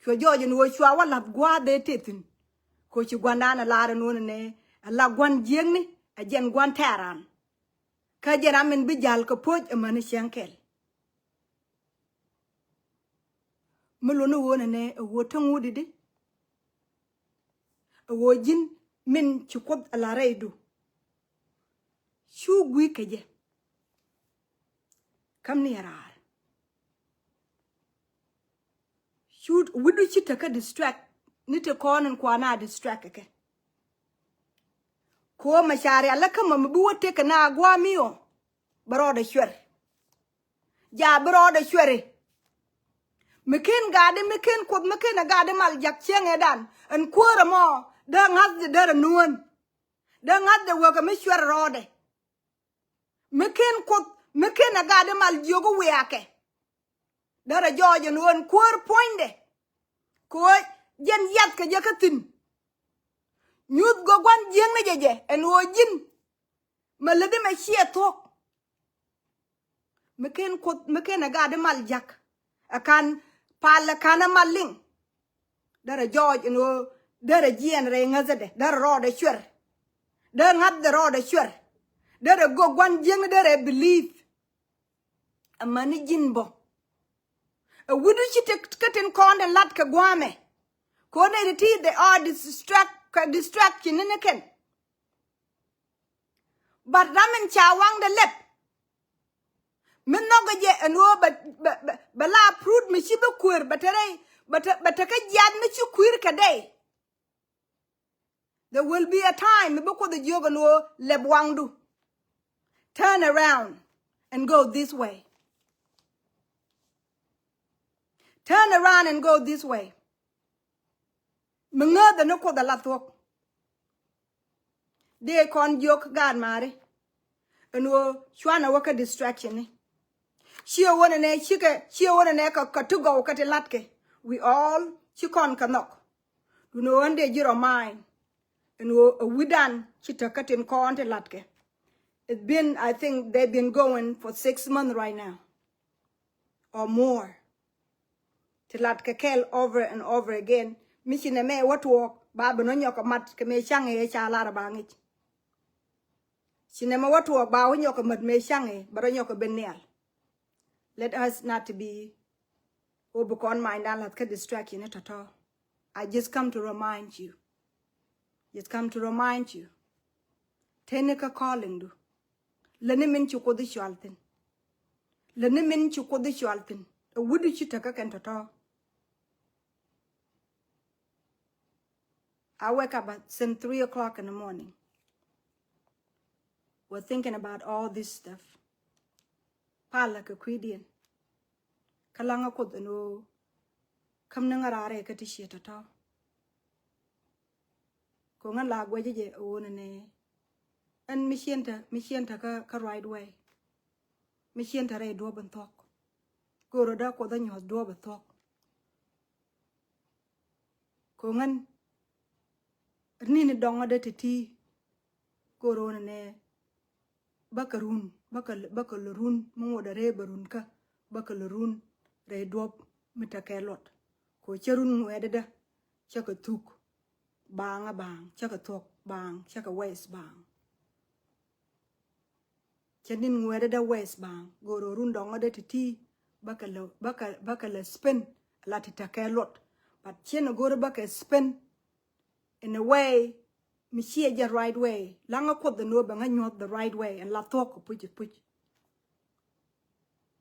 A: chwa George no chwa wala gwa de tetin ko chi gwandana la no ne la gwan jeng ni ajen gwan taran ka jeramen bi jal ko poj amane shankel mulo no wona ne wo tangudi de wo jin min chukot ala reidu shu gwi keje kam ni yarar shoot wudu chita ka distract nite konan kwana distract ke ko mashari alla kama mbu wote kana gwa miyo baroda shwer ja baroda shwere meken gade meken kod meken gade mal jak chenge dan en kwora mo da ngad de der nuon da ngad de woga me shwer rode meken kod meken gade mal jogo weake dara jojo nuon kwor poinde ko jen yat ka jakatin nyut go gwan jeng na jeje en wo jin malade me shie Thok meken kod meken gade mal jak akan pala kana maling dara George no dara jien re ngazade dara rode shwer dara ngad de rode shwer dara go gwan jeng dara believe amani jinbo a wudu chite katen konde lat ka gwame ko ne ti they are distraction ne ken but ramen chawang de lep min noga je eno bala prud mi shibe kuer batere bataka jad mi chi kuer kadai there will be a time beko the joga no lebwangdu turn around and go this way turn around and go this way minga the no ko da la Thok de kon jok gad mare eno chwana waka distraction ni she wona ne ka to go ka te latke we all she kon kanok you know ande jiro mine and we done she takatin kon te latke it's been I think they've been going for 6 months right now or more te latke kel over and over again mission me what walk baba no nyoka mat ke me change cha lara bangich sinema what walk ba nyoka mat me change baro nyoka benial Let us not to be overcome mind and let distraction at all. I just come to remind you. Just come to remind you. Teneka calling do. Lenemin chukodi shaltin. Lenemin chukodi shaltin. A woody chitaka can at I wake up at 3 o'clock in the morning. We're thinking about all this stuff. Pala ka kwidian. Kalanga kod no. Kam nangarare ka tishit at all. Kongan lagwaje je ownene. And Michienta ka right way. Michienta re doben Thok. Go roda ko dan yos doben Thok. Kongan nini donga de titi. Go ronene. Bakarun. Bakalurun. Mungo da re barun ka. Bakalurun. Re dob. Mitakelot. Ko cherun ngwededa. Chaka Thok. Bang a bang. Chaka Thok. Bang. Chaka west bang. Chanin ngwededa west bang. Goro run donga de titi. Bakala spin. Latita kelot. But chena go baka spin. In a way. Michie the right way. Langa kot the no bang anyot the right way. And la Thok puch.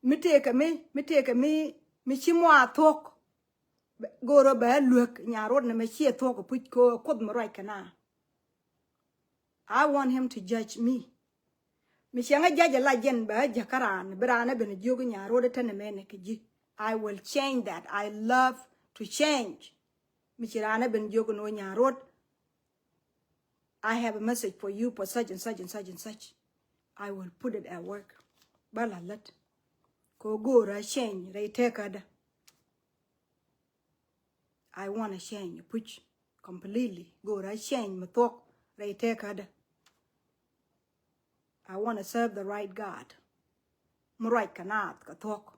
A: Me take me. Michimwa Thok. Goro ba look. Nyaruot na Michie Thok puch ko kot marai kana. I want him to judge me. Michanga judge la jen ba jakaran. Berana ben jogu Nyaruot tenemene kiji. I will change that. I love to change. Michirana ben jogu no Nyaruot. I have a message for you for such and such and such and such. I will put it at work. Balalet. Ko gora change. They take her. I want to change. Push completely. Gora change. Me Thok. They take her. I want to serve the right God. Murai ka Naath ka Thok.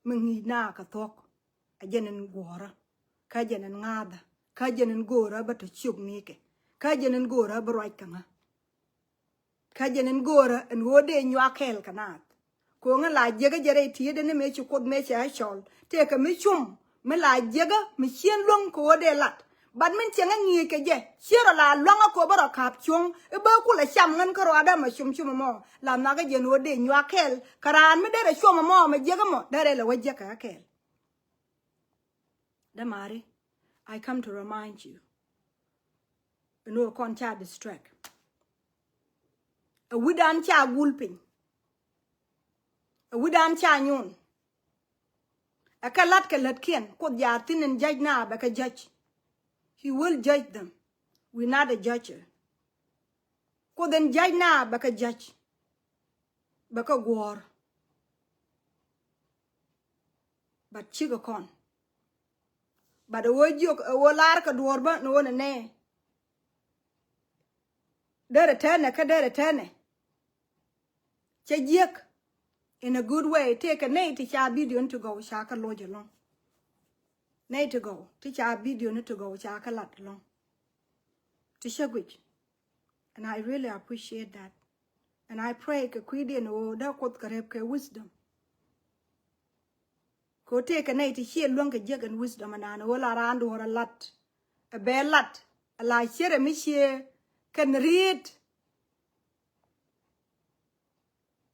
A: Mungi na ka Thok. Ajanin gora. Kajanin ngada. Kajanin gora but a chuk nike. Kajanin gora barai kanga. Kajanin gora and wode nywakel ka Naath. Ko nga la jega jere tiede ne me chukod me cha shol. Take a me chum. Me la jega me chien long ko wode lat. But min chenga ngi ke je. Shira la longa ko baro kap chung. E ba ku la sham ngan karo ada ma chum mo. La naga jen wode nywakel. Karan me dere chum mo me jega mo. Dere la wajja ka kel. Damari, I come to remind you. No con cha distract. A widan cha gulping. A widan cha nyon. A kalat kien. Kod ya tin and judge na baka judge. He will judge them. We're not a judger. Kod then judge na baka judge. Baka war. But chiga con. But a word you a wolar ka dwarba no one ne. Dere tene ka dere tene. Chajik. In a good way, take a nay to cha video to go shaka lodge long. Nay to go. Teach our video to go shaka lot long. To shagwich. And I really appreciate that. And I pray ka kwidi no da kot kareb ke wisdom. Ko take a nay to share long a jig and wisdom and an all around or a lot. A bear lot. A la share a misie can read.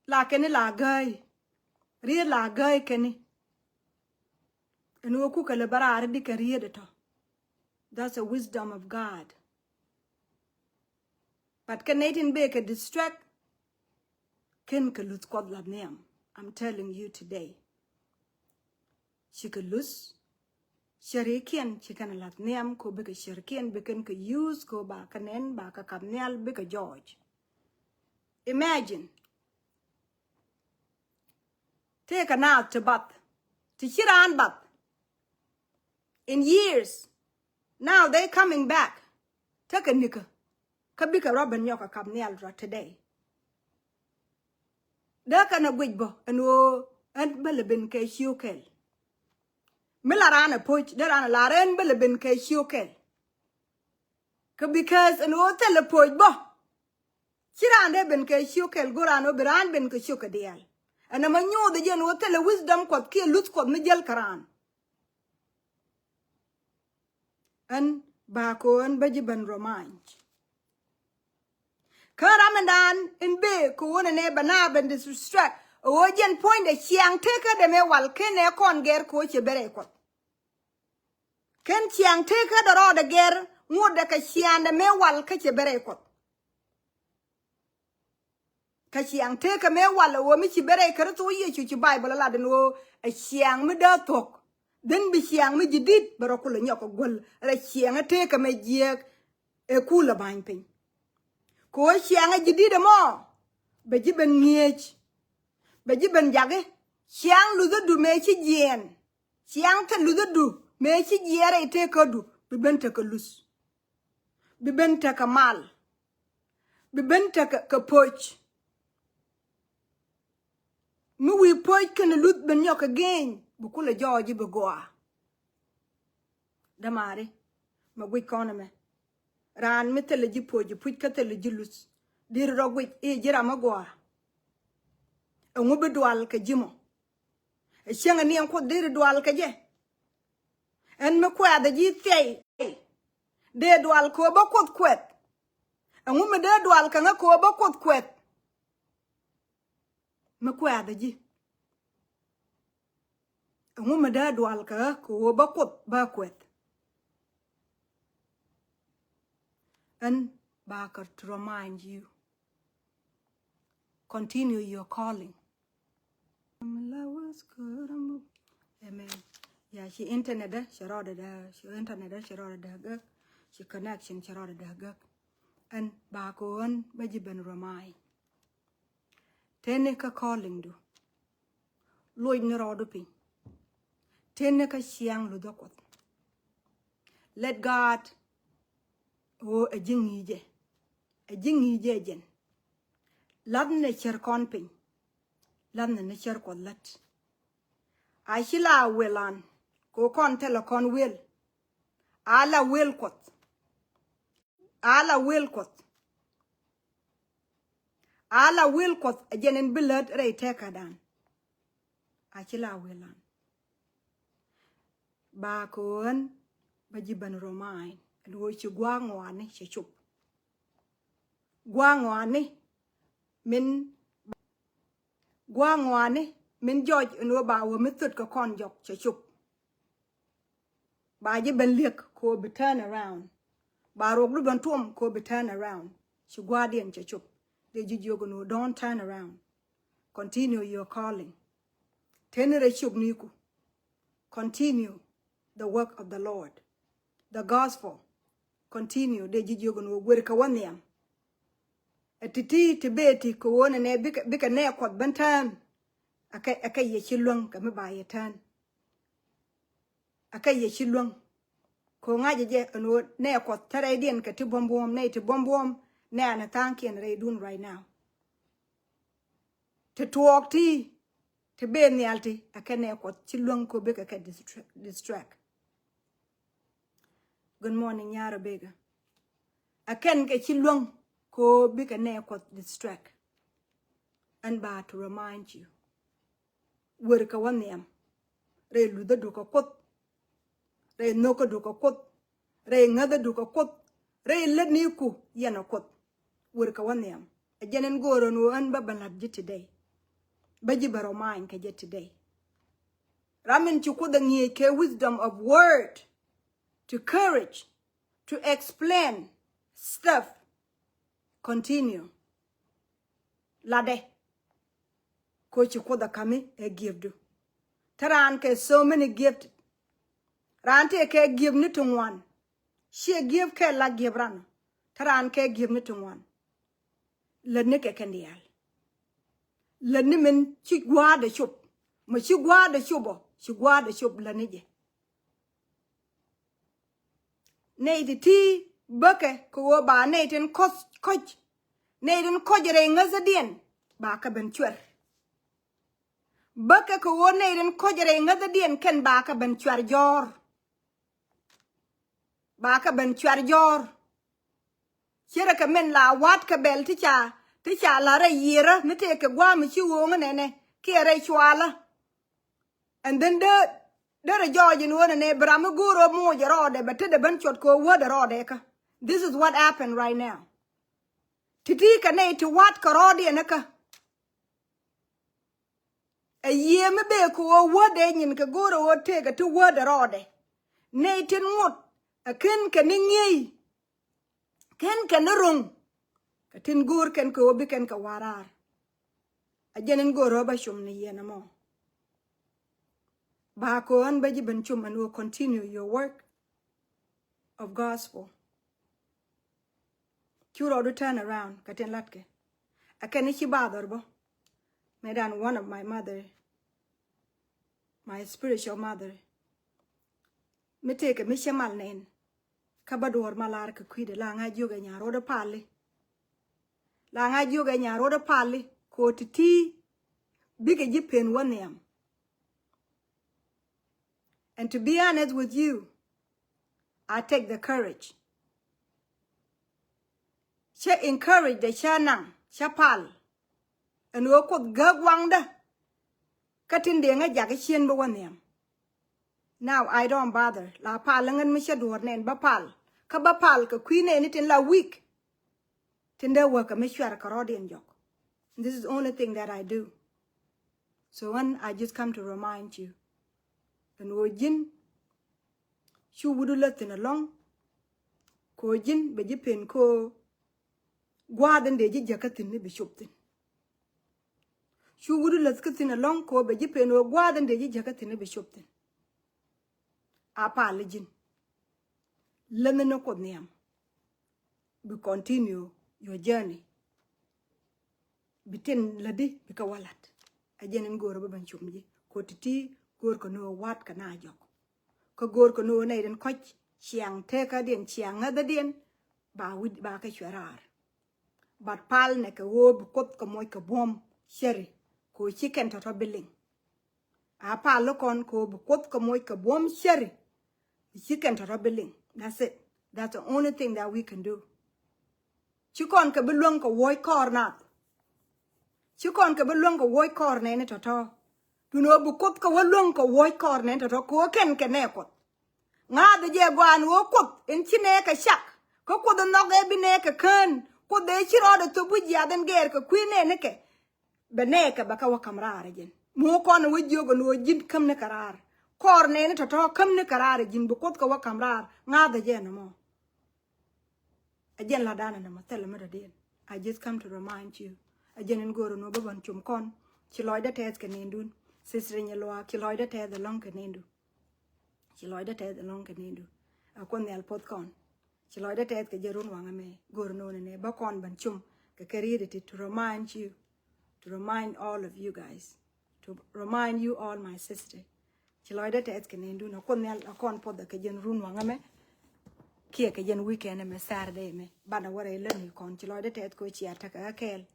A: La kene la guy. Read la guy kene. And we cook a libera di read it. That's a wisdom of God. But Canadian bake a distract. Ken ka lose God la name. I'm telling you today. She could lose. Sharikian, she can let name ko bika sharikian bikin ka use ko ba kanen ba ka kamnel bika George. Imagine. Take a Naath to bath. To Shiran bath. In years. Now they coming back. Take a nika. Kabika Robin Yoka Kamnialdra today. Dakana Wigbo and wo and Bellabin K. Shukel. Millarana poach, there are a Laren Bellabin K. Shukel. Because an old telepoach bo. Shiran Eben K. Shukel, Gorano Beran Ben Kushuka deal. ana manyo de jen wo tele wisdom kot ki lut kot mi jel karan an ba ko an baji ban romanch karamendan in be ko wona ne bana ben distract o jen point de chiang te ka de me wal kene kon ger ko che bere kot ken chiang te ka do ro de ger ngode ka chiang de me wal ka che bere kot ka chiang te ka me wal wo mi chi bere ka to ye chi bible la de no a chiang mi da tok den bi chiang mi jidit baro ko nyoko gol ra chiang te ka me je e kula ban pin ko chiang jidit mo be jiben nghiech be jiben jage chiang lu du me chi jen chiang te lu du me chi jere te ka du bi benta ka lus bi benta ka mal bi benta ka poch mi wi poch kan lut ben nyok again bu kula joji be goa damare ma gwi kono me ran mi tele ji poji puj ka tele ji lus dir rogwi e jira ma goa ngu be dwal ka jimo e chenga ni ko dir dwal ka je en me kwa da ji tei de dwal ko ba kot kwet ngu me de dwal ka nga ko ba kot kwet me kwa da ji ngu me de dwal ka ko ba kot ba kwet and back to remind you continue your calling. Amen. Yeah, she internet she wrote she internet she wrote she connection she wrote and back on bajiban remind teneka calling do loid ni rodo pin teneka siang lu dokot let God a jingi je jen ladne cher kon pin ladne ne cher kon lat ashila welan ko kon tele kon wel ala wel kot ala wel kot jenen bilad re teka dan ashila welan ba kon bajiban romain lo chi gwangwane chi chup gwangwane min George no ba wo mitut ko kon jok chi chup ba ji ben liek ko be turn around ba ro glu ban tum ko be turn around chi guardian chi chup de ji jogo no don't turn around continue your calling tenere chup niku continue the work of the Lord the gospel continue de ji jogo no gwer ka waniam etiti tibeti ko wona ne bika ne kot bantan akai ye chilwang ka me ba ye tan akai ye chilwang ko ngaje je no ne kot tare dien ka ti bombom ne ti bombom ne ana tanken re dun right now to talk ti te be ni alti akai ne kot chilwang ko bika ka distract. Good morning Nyara bega aken ke chilwang ko bika ne kot distract and ba to remind you wor ka waniam re lu da do ko kot re no ko do ko kot re ngada do ko kot re let ni ku yana kot wor ka waniam a jenen goro no an babanat ji today baji baro mind ka je today ramen ci ko da ngi ke wisdom of word to courage to explain stuff continue lade ko ci ko da kami e give do taran ke so many gift rante ke give ni to one she give ke la give ran taran ke give ni to one le ne ke kendial le ni men ci gwa de chup mo ci gwa de chubo ci gwa de chup la ne je ne ti bake ko ba ne ten coach ne den kojere ngazadien ba ka ben chwer bake ko ne den kojere ngazadien ken ba ka ben chwer jor ba ka ben chwer jor chere ka men la wat ka bel ti cha la ra yira ne te ke gwa mi chi wo ne Kere chwala. And then the George in one and Abraham Guru mo jarode, but the bunch of ko word rodeka. This is what happened right now. Titika ne to what karodi anaka. A year me be ko word in ka guru would take a 2 word rode. Nathan wood. A ken kaningi. Ken kanarung. Katin gur ken ko be ken kawarar. A jenin go roba shum ni yenamo. Bako an baji benchum and will continue your work of gospel. Kuro to turn around, katin latke. A kenichi badorbo. Medan one of my mother, my spiritual mother. Me take a mishamal name. Kabador malar ka kwide langa juga Nyaruot pali. Langa juga Nyaruot pali. Ko titi bigger jipen one yam. And to be honest with you, I take the courage. She encourage the shanang, shapal. And we could gag wangda. Katin denga jagashin ba one yam. Now I don't bother. La palangan misha duornen bapal. Ka bapal ka queen anything la week. Tinda work a mishwara karodian jok. This is the only thing that I do. So when I just come to remind you. And wojin. Shu wudu latin along. Ko jin bejipen ko. Gwadan de jakatin ni bishoptin. Shu wudu latin along ko bejipen o gwadan de jakatin ni bishoptin. Apa legend. Lemon ko niam. Be continue your journey. Bitin ladi bikawalat. Ajenin goro babanchumji. Ko titi gor ko no wat kana jok. Ko gor ko no na den koch chiang te ka den chiang ngada den ba wid ba ka chwarar. But pal ne ka wo bu kop ko moy ka bom sheri ko chicken to billing. Apa lokon ko bu kop ko moy ka bom sheri. Chicken to billing. That's it. That's the only thing that we can do. Chikon ka belong ka woy kor na. Chikon ka belong ka woy kor na ne to. Du no bu kop ka walong ka woy kor na to ko ken ne ko. Nga de je gwan wo kop en chine ka shak. Ko the nog e bine ka kan. Ko de chiro de to bu ja den ger ka kwine ne ke. Bene ka baka wa kamra jen. Mo kon wo jogo no jid kam ne karar. Kor ne to kam ne karar jin bu kop ka wa kamra nga de je no mo. Again, Ladana na matela meradin. I just come to remind you. Again, in Goro no baban chumkon. Chiloida tes canindun. Sister in Yaloa, Chiloida tes the long canindu. Chiloida tes the long canindu. A con the alpotcon. Chiloida tes cajerun wangame. Goro no ne bacon banchum. Cacaridity to remind you. To remind all of you guys. To remind you all, my sister. Chiloida tes canindu. No con the alcon pot the cajerun wangame. Kia ka yen weekend me Saturday me bana wara learn kon ti loide tet ko chi ataka kel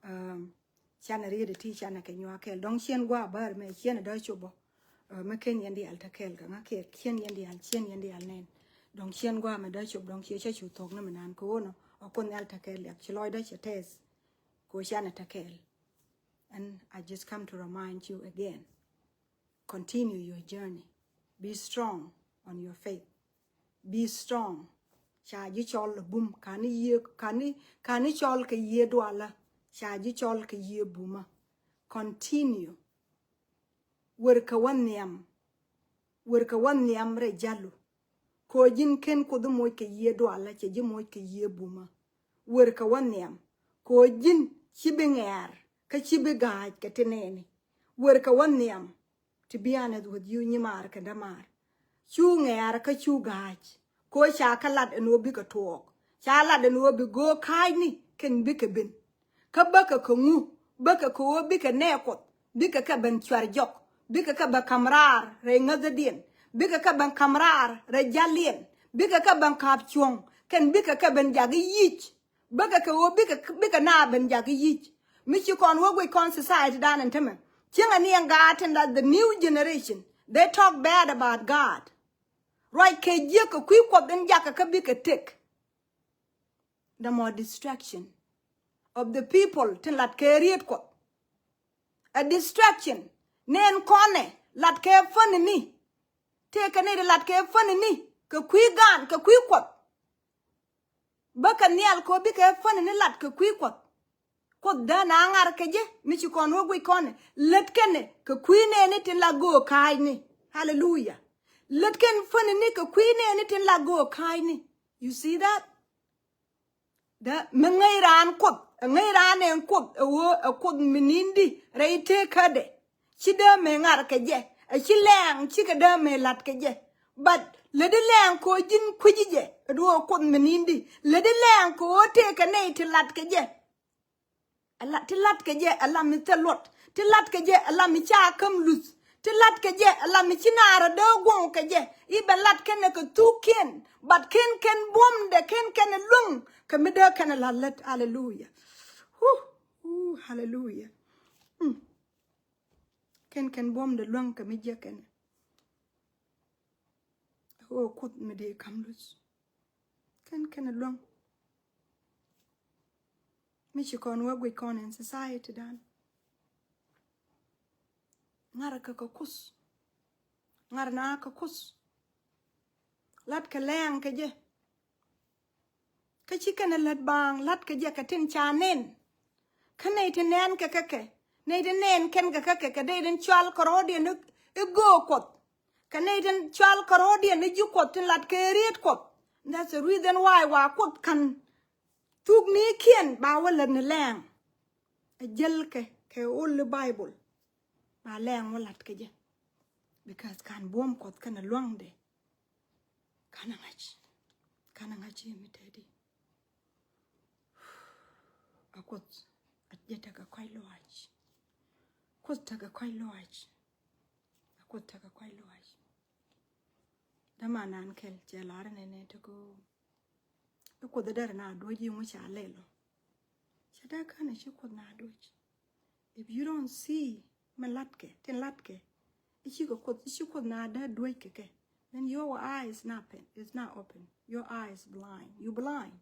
A: chana ri de ti chana ke nywa kel dong chen gwa bar me chen da chobo me ken yendi alta kel ka ngake chen yendi al nen dong chen gwa me da chob dong che chu tok na menan ko no okon alta kel ya chi loide che tes ko chana ta kel. And I just come to remind you again, continue your journey, be strong on your faith. Be strong. Shaji chol boom. Kani chol ke ye dwala. Shaji chol ke ye booma. Continue. Werka wan niam re jalu. Ko jin ken ko du moy ke ye dwala che ji moy ke ye booma. Werka wan niam. Ko jin chibe ngar. Ka chibe gaaj ke teneni. Werka wan niam. To be honest with you, nyimar ke damar. Chu ngar ka chu gaj. Ko sha kalat eno bi ka talk. Sha lat eno bi go kai ni ken bi ka bin. Ka baka ka ngu. Baka ko bi ka nekot. Bi ka ban chwar jok. Bi ka ba kamrar re ngazadien. Bi ka ban kamrar re jalien. Bi ka ban kap chuong. Ken bi ka ban jagi yich. Baka ko bi ka na ban jagi yich. Michi kon wo we kon society dan and temen. Chinga ni ngaten that the new generation, they talk bad about God. Right, ke ko kwi ko den jaka ka bi ka take. The more distraction of the people till that carried ko. a distraction nen kone lat ke fun ni te kane de lat ke fun ni ka kwi gan ka kwi kwat baka nial ko bi ke fun ni lat ka kwi kwat da na ngar ke je mi ci kon wo gwi kone let kene ka kwi ne ni tin la go kai ni hallelujah let ken fun ni ka kwi ne ni tin la go kai ni you see that da mengai ran en kot a kot minindi reite kade chida me ngar ke je a chileng chikada me lat ke je but le de leng ko jin kujije do kot minindi le de leng ko te ka nei ti lat ke je ala ti lat ke je ala mi telot ti lat ke je ala mi cha kam lus ti lat ke je ala mi chinara do gon ke je I be lat ken ke tu ken but ken bom de ken lung ke me de ken la let hallelujah hallelujah ken bom de lung ke me je ken kut me de kam lus ken lung mi chi kon wa gwi kon in society dan ngara ka kus ngar na ka kus lat ka leng ke je ka chi kana lat bang lat ka je ka tin chanen ka nei te nen ka nei te nen ken ka dei den chal korodi ne go kot ka nei den chal korodi ne ju kot tin lat ke riet kot that's the reason why wa kot kan tuk ni kien ba wala ne leng a jel ke all the bible ba leng wala ke je because kan bom kot kana luang de kana ngach mi tedi akot at jeta ka kwai loach kot ta ka kwai loach akot ta ka kwai loach dama nan kel jelar ne to ko da dar na doji mu cha lelo shada kana shi ko na doji if you don't see malatke tin latke ishi ko na da doji ke then your eyes is not open your eyes blind you blind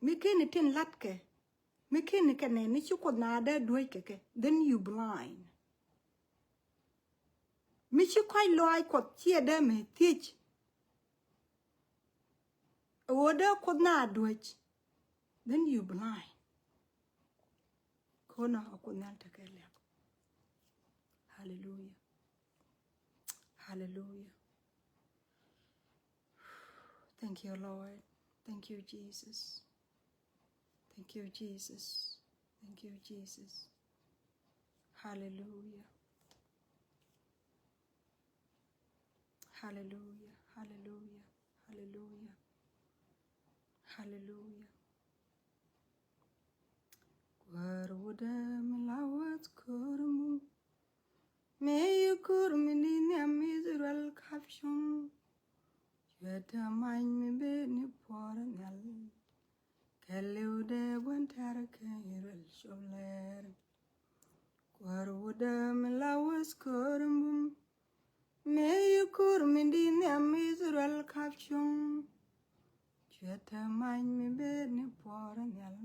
A: mikini tin latke mikini kane ni shi ko na da doji ke then you blind mi shi kwai loai ko tie da me teach oda ko na doji then you blind kona akunal takele hallelujah hallelujah thank you Lord thank you Jesus thank you Jesus thank you Jesus hallelujah hallelujah hallelujah hallelujah hallelujah Waruda melawat kurmu me kurmini Israel kapshon Yeta main me be ni porangal Keleude wantar kairel sholer Waruda melawat kurmu me kurmini Israel kapshon Yeta main me be ni porangal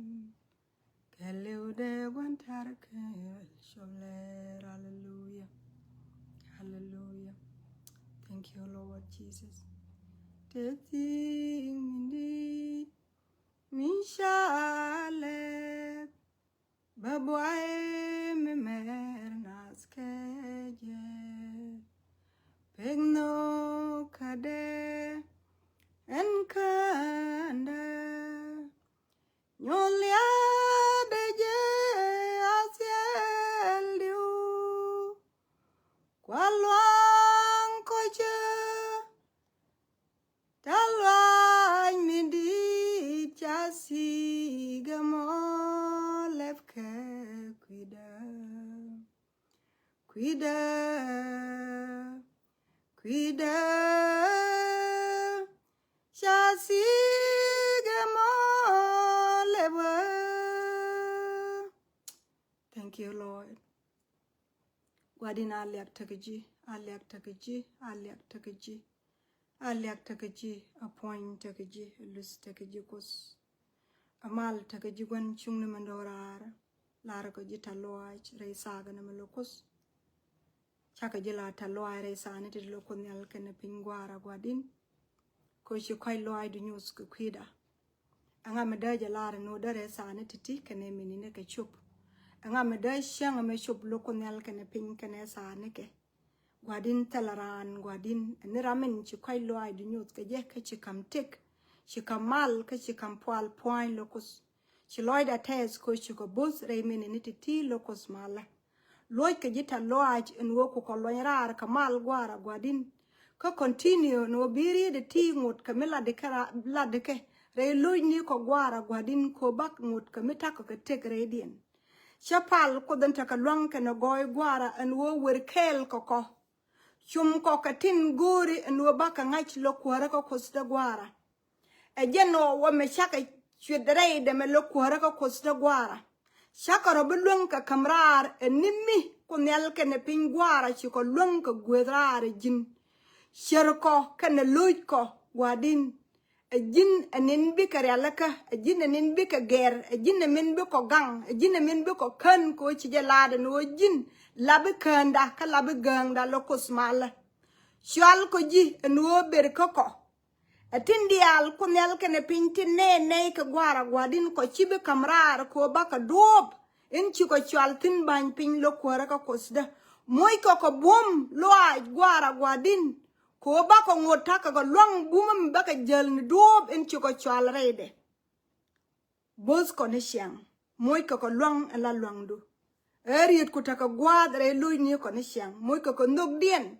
A: Keleude wantar kairel sholer hallelujah hallelujah thank you Lord Jesus Tething indeed, Mishale, Baboy, me mernas keje, Pegno kade, enkanda, Nyolia deje asiel diu, Kwalwang koche, Talwai mindi chasi gamo lefke Kwida chasi gamo lewa Thank you Lord Gwadina aliak takaji Aliak takaji, appoint takaji, lus takaji kos. Amal takaji wan chung na mandorara. lara ko jita loa rei saga na melokus chaka jila ta loa rei sa ne ti lokon yal kene pingwara gwadin ko shi kai loa du news ko kwida anga medaja lara no dare sa ne titi kene minine ke chup anga medaj shanga me chup lokon yal kene ping kene sa ne ke gwadin talaran gwadin ne ramen chi kai loa du news ke je ke chi kam tek chi kamal ke chi kam pwal point lokus chi loy da tes ko chi ko bus re minine titi lokus mala loy ke jita loa en wo ko loy rar kamal gwara gwadin ko continue no biri de ti ngut kamela de kara la de ke re loy ni ko gwara gwadin ko bak ngut kamita ko ke tek redien chapal ko den ta ka lwang ke no goy gwara en wo wer kel ko chum ko ka tin guri en wo baka ngach lo kwara ko kosta gwara e jeno wo me chaka chwedre de me lo kwara ko kosta gwara chaka ro bulung ka kamrar enimi ko nel ke ne pingwara chi ko lung ka gwedrar jin sherko ke ne luj ko gwadin e jin enin bi ka relaka e jin enin bi ka ger e jin enin bi ko gang e jin enin bi ko kan ko chi jelade no jin labi kanda ka labi ganga lo kusmala shwal ko ji enwo ber ko atindial kunel kene pinti ne ka gwara gwadin ko chibe kamrar ko baka dob in chi ko chaltin ban pin lo kwara ka kosda moy ko bom lo gwara gwadin ko baka ngota ka long bum baka jel ni dob in chi ko chal rede bos ko ne siang moy ko long la long du eriet ko taka gwadre lo ni ko ne siang moy ko ndog dien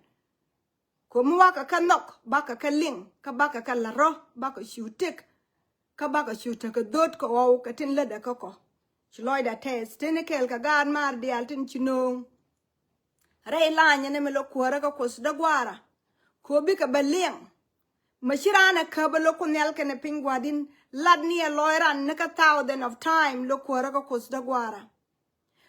A: ko muwaka ka nok baka ka ling ka baka ka laro baka shutek ka baka shutek dot ko wow ka tin leda ko chloy da test tin kel ka gan mar dial tin chino re lanya ne melo kwara ka kos da gwara ko bi ka baleng mashirana ka balo ko nel ka ne pingwadin ladni a loiran ne ka thousand of time lo kwara ka kos da gwara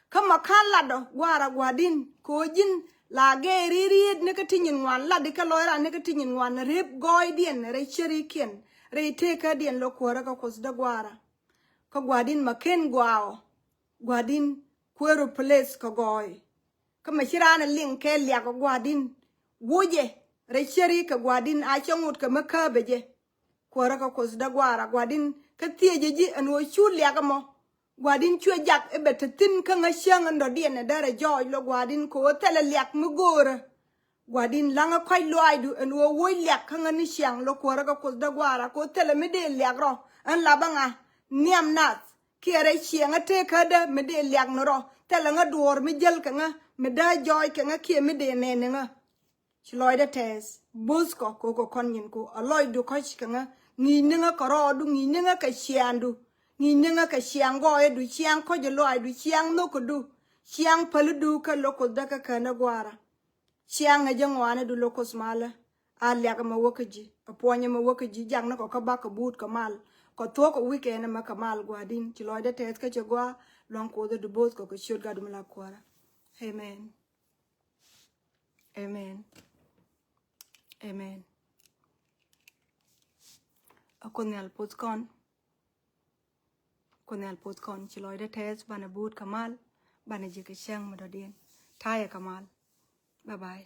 A: kama kala do gwara gwadin ko jin la ge ri ne ka tinyin wan la de ka loira ne ka tinyin wan rep goy dien re cheri ken re te ka dien lo kwara ka kos da gwara ka gwadin maken gwao gwadin kwero place ka goy kama shirana ling ke lya ka gwadin woje re cheri ka gwadin a changut ka makabeje kwara ka kos da gwara gwadin ka tieje ji anwo chu lya ka mo gwadin chue jak e betin ka ngashang ndo dien dare joy lo gwadin ko tele lyak mugora gwadin langa kwai loidu en wo wo lyak ka ngani shang lo kwara ka kos da gwara ko tele me de lyak ro an labanga niam Naath kere chiang ate ka da me de lyak no ro tele nga dor me jel ka nga me da joy ka nga ke me de ne nga chloy da tes busko ko konyin ko aloidu ka chi ka nga ni nga ka ro du ni nga ka shiandu ni nga ka shiang go e du shiang ko je loy du shiang no ko du shiang palu du ka loko da ka kana gwara shiang e jangwana du loko smala alya ka ma wokaji aponya ma wokaji jang na ko ka ba ka but ka mal ko to ko weekend ma ka mal gwadin ti loy da tes ka che gwa lon ko du bos ko shod ga du mala kwara amen amen amen akonyal potkon konel potkon ci loy de tes bana but kamal bana jike shang madodien taya kamal bye bye